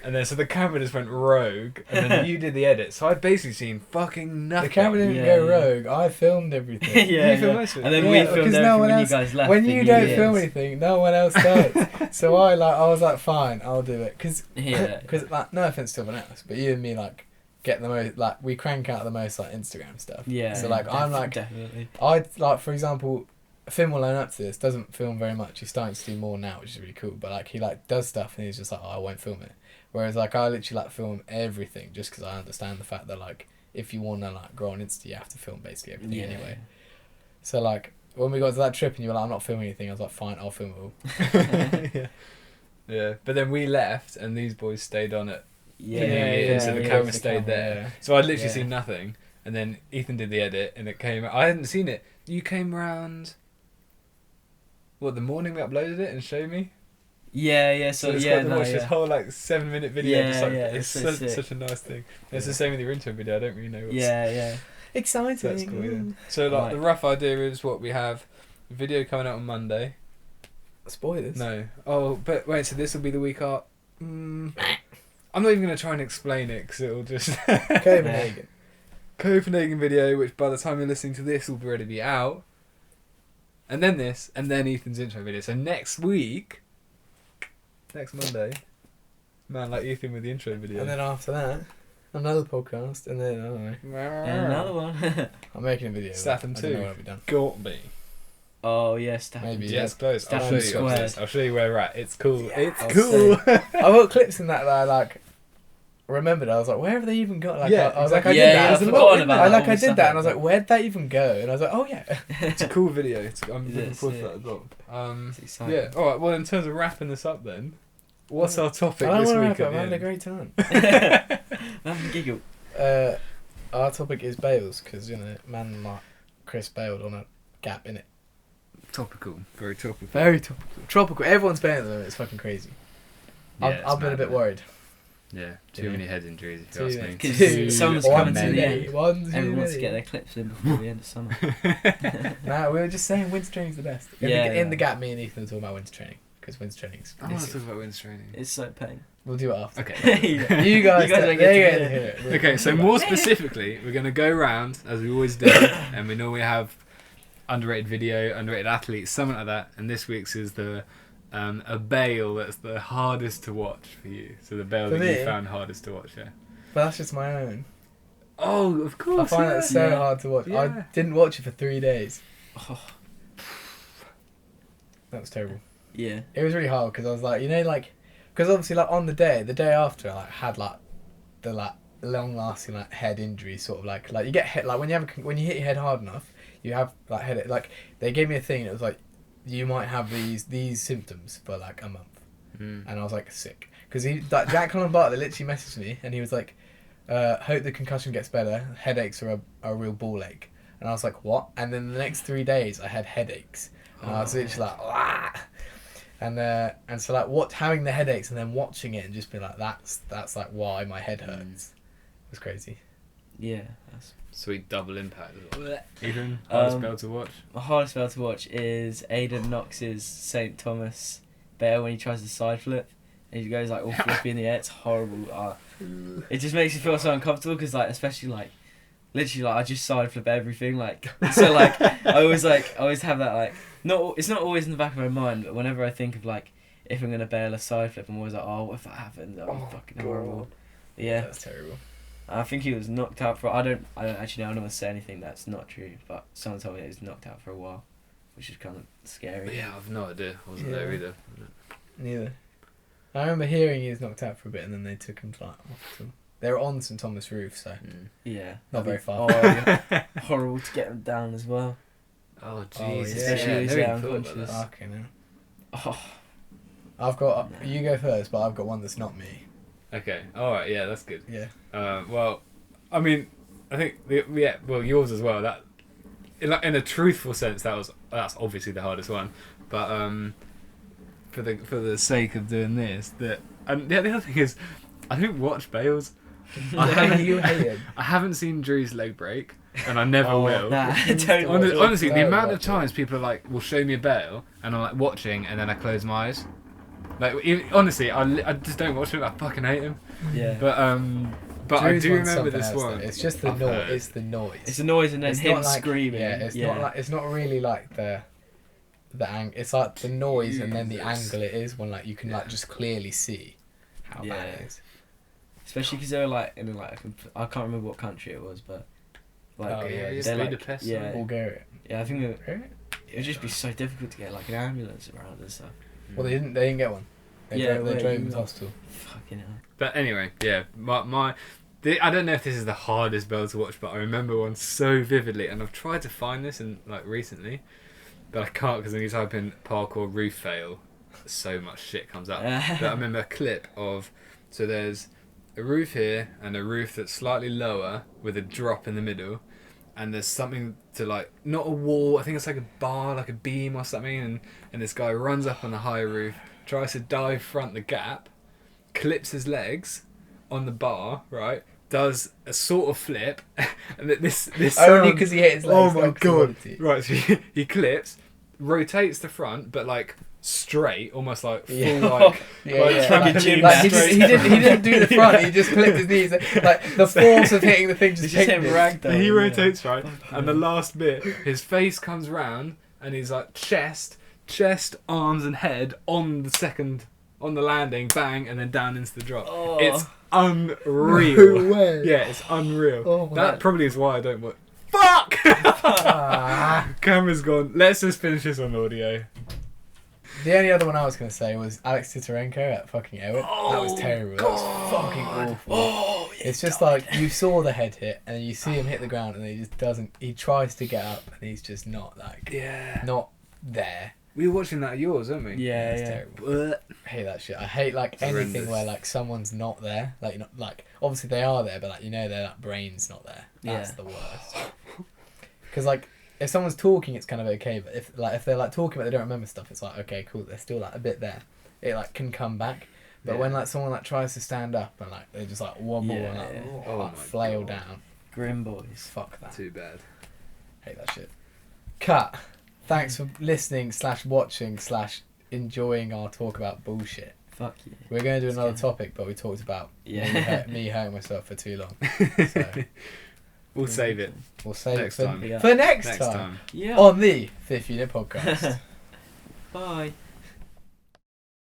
And then so the camera just went rogue, and then you did the edit. So I'd basically seen fucking nothing. The camera didn't Yeah, go yeah. rogue. I filmed everything. Yeah. You filmed most of it? And then Yeah, we because filmed no everything one when else- you guys left. When the you New don't Year's. film anything, no one else does. So I was like, fine, I'll do it. Cause Yeah. like, no offense to everyone else, but you and me like get the most like we crank out the most like Instagram stuff. Yeah. So like I'm like definitely. I like for example, Finn will learn up to this. Doesn't film very much. He's starting to do more now, which is really cool. But like he like does stuff and he's just like, oh, I won't film it. Whereas like I literally like film everything just because I understand the fact that like if you want to like grow on Insta, you have to film basically everything Yeah. anyway. So like when we got to that trip and you were like, I'm not filming anything, I was like, fine, I'll film it all. Yeah. But then we left, and these boys stayed on it. Yeah. So the yeah. camera stayed there. Yeah. So I'd literally Yeah. seen nothing, and then Ethan did the edit, and it came. I hadn't seen it. You came round. What, the morning we uploaded it and showed me? Yeah. So it's yeah, got to no, watch this yeah. whole like 7-minute video. Yeah, just like, yeah, it's it's so sick. such a nice thing. It's Yeah. the same with your intro video. I don't really know what's Yeah. Exciting. So that's cool. Yeah. So like Right. the rough idea is what we have: a video coming out on Monday, Spoilers. No. Oh, but wait. So this will be the week art. I'm not even gonna try and explain it because it'll just Copenhagen. Copenhagen video, which by the time you're listening to this will already be out. And then this, and then Ethan's intro video. So next week, next Monday, man, like Ethan with the intro video. And then after that, another podcast, and then I don't know. And another one. I'm making a video. Statham I don't know 2. when it'll be done. Got me. Oh yes, Statham. Maybe. Yeah, it's close. I'll show Statham you. Squares. I'll show you where we're at. It's cool. Yeah, It's I'll cool. I've got clips in that I like remembered. I was like, where have they even got? Like, Yeah, I was like, I exactly. did Yeah, that. yeah, There's I've a lot forgotten in about there. I that, like, all I the did stuff that, and I like was like, where'd that even go? And I was like, oh yeah. It's a cool video. I'm It looking is, forward to yeah. that as well. It's exciting. Yeah. All right. Well, in terms of wrapping this up, then, what's our topic I this don't week? want to at wrap the it. I'm end? having a great time. Having a giggle. Our topic is Bales because man like Chris bailed on a gap in it. Topical. Very topical. Very topical. Tropical. Everyone's bailing them. It's fucking crazy. Yeah, I've been a bit worried. Yeah. Too Yeah. many head injuries. If Too you ask many. me. Because Two. summer's One coming to too the many. end. One too Everyone wants to many. get their clips in before the end of summer. Nah, we were just saying winter training's the best. Yeah. In the gap, me and Ethan were talking about winter training because winter training's. I want to talk about winter training. It's so pain. We'll do it after. Okay. Yeah. You guys don't don't get to get hear to it. hear it. Okay, so more specifically, we're going to go round, as we always do, and we normally have underrated video, underrated athletes, something like that, and this week's is the a bail that's the hardest to watch for you. So the bail For that me? you found hardest to watch, yeah. But that's just my own. Oh, of I course, find that so Yeah. hard to watch. I Yeah. didn't watch it for 3 days. Oh, That was terrible. yeah. It was really hard because I was like, because obviously like on the day after, I like had like the like long lasting like head injury sort of like you get hit like when you hit your head hard enough, you have like head like they gave me a thing and it was like you might have these symptoms for like a month, and I was like sick because Jack Colin Bartlett literally messaged me and he was like, hope the concussion gets better. Headaches are a real ball ache, and I was like what? And then the next 3 days I had headaches. And I was literally like, ah! And so like having the headaches and then watching it and just be like, that's like why my head hurts. It was crazy. Yeah. That's... Sweet double impact. Ethan, hardest hardest bail to watch? My hardest spell to watch is Aidan Knox's St. Thomas bail when he tries to side flip and he goes like all flippy in the air. It's horrible. It just makes you feel so uncomfortable because like especially like literally like I just side flip everything like so like I always have that like it's not always in the back of my mind, but whenever I think of like if I'm gonna bail a side flip I'm always like, oh, what if that happens? Oh, fucking horrible. Yeah. That's terrible. I think he was knocked out for. I don't actually know. I don't want to say anything that's not true. But someone told me that he was knocked out for a while, which is kind of scary. Yeah, I've no idea. I wasn't Yeah. there either. Neither. I remember hearing he was knocked out for a bit and then they took him to like hospital. They were on St Thomas roof, so Yeah. not very far. Oh, yeah. Horrible to get him down as well. Oh, Oh, Jesus. yeah. Especially when he's never even thought about unconscious. that. Okay, now. Oh, I've got you go first, but I've got one that's not me. Okay, alright, yeah, that's good. Yeah. Well, I mean, I think yours as well. That, in a truthful sense, that's obviously the hardest one. But for the sake of doing this, and the other thing is, I don't watch bails. You hate him. I haven't seen Drew's leg break, and I never Oh, will. nah, don't watch it. Honestly, the Don't amount of watch it. times people are like, "Will show me a bail," and I'm like watching, and then I close my eyes. Like, honestly, I just don't watch him. I fucking hate him. Yeah. But I Drew's do one's remember something this else, one. though. It's just the I've noise. heard. It's the noise. It's a noise and then It's him not like, screaming. Yeah, it's not really like the it's like the noise and then the Jesus. angle it is when like you can like just clearly see how bad Yeah. it is. Especially because they were like in like I can't remember what country it was, but like Oh, yeah, just they're like Budapest, yeah, Bulgaria. yeah. I think it Bulgaria? would just be so difficult to get like an ambulance around and stuff. Well, they didn't get one. They Yeah, drove, they wait, drove you him to got- hospital. Fucking hell. But anyway, yeah, I don't know if this is the hardest bell to watch, but I remember one so vividly, and I've tried to find this in like recently, but I can't because when you type in parkour roof fail, so much shit comes up. But I remember a clip of, so there's a roof here and a roof that's slightly lower with a drop in the middle, and there's something to like, not a wall, I think it's like a bar, like a beam or something, and this guy runs up on the high roof, tries to dive front the gap, clips his legs on the bar, right, does a sort of flip, and this Only sound- because he hit his oh legs. my not 'cause he god, wanted to. right, so he clips, rotates the front, but like straight, almost like full Yeah. like. Yeah, Like yeah. trampoline Like, Like he straight. didn't do the front. He just clipped his knees. Like the force of hitting the thing just It's just kicked him him. ragdoll. He yeah. rotates right, and the last bit, his face comes round, and he's like chest, arms, and head on the landing, bang, and then down into the drop. Oh. It's unreal. No way. Yeah, it's unreal. Oh my That God. probably is why I don't work. Fuck! Ah. Camera's gone. Let's just finish this on audio. The only other one I was going to say was Alex Titarenko at fucking Airwood. That was Oh, terrible. That was fucking awful. Oh, yeah, It's just like you saw the head hit and you see him hit the ground and he just doesn't. He tries to get up and he's just not like yeah. not there. We were watching that at yours, weren't we? Yeah, It's yeah. terrible. I hate that shit. I hate like anything Horrendous. where like someone's not there. Like not like obviously they are there, but like their like brain's not there. That's Yeah. the worst. Because like if someone's talking, it's kind of okay. But if they're like talking but they don't remember stuff, it's like okay, cool. They're still like a bit there. It like can come back. But Yeah. when like someone like tries to stand up and like they just like wobble Yeah, and like, yeah. Oh like, my flail God. down, Grim boys. fuck that. Too bad. Hate that shit. Cut. Thanks for listening / watching / enjoying our talk about bullshit. Fuck you. We're going to do It's another good. topic, but we talked about Yeah. me hurting myself for too long. So We'll save it we'll save Next it for, time. Yeah. for next next time time. Yeah. on the Fifthunit podcast. Bye.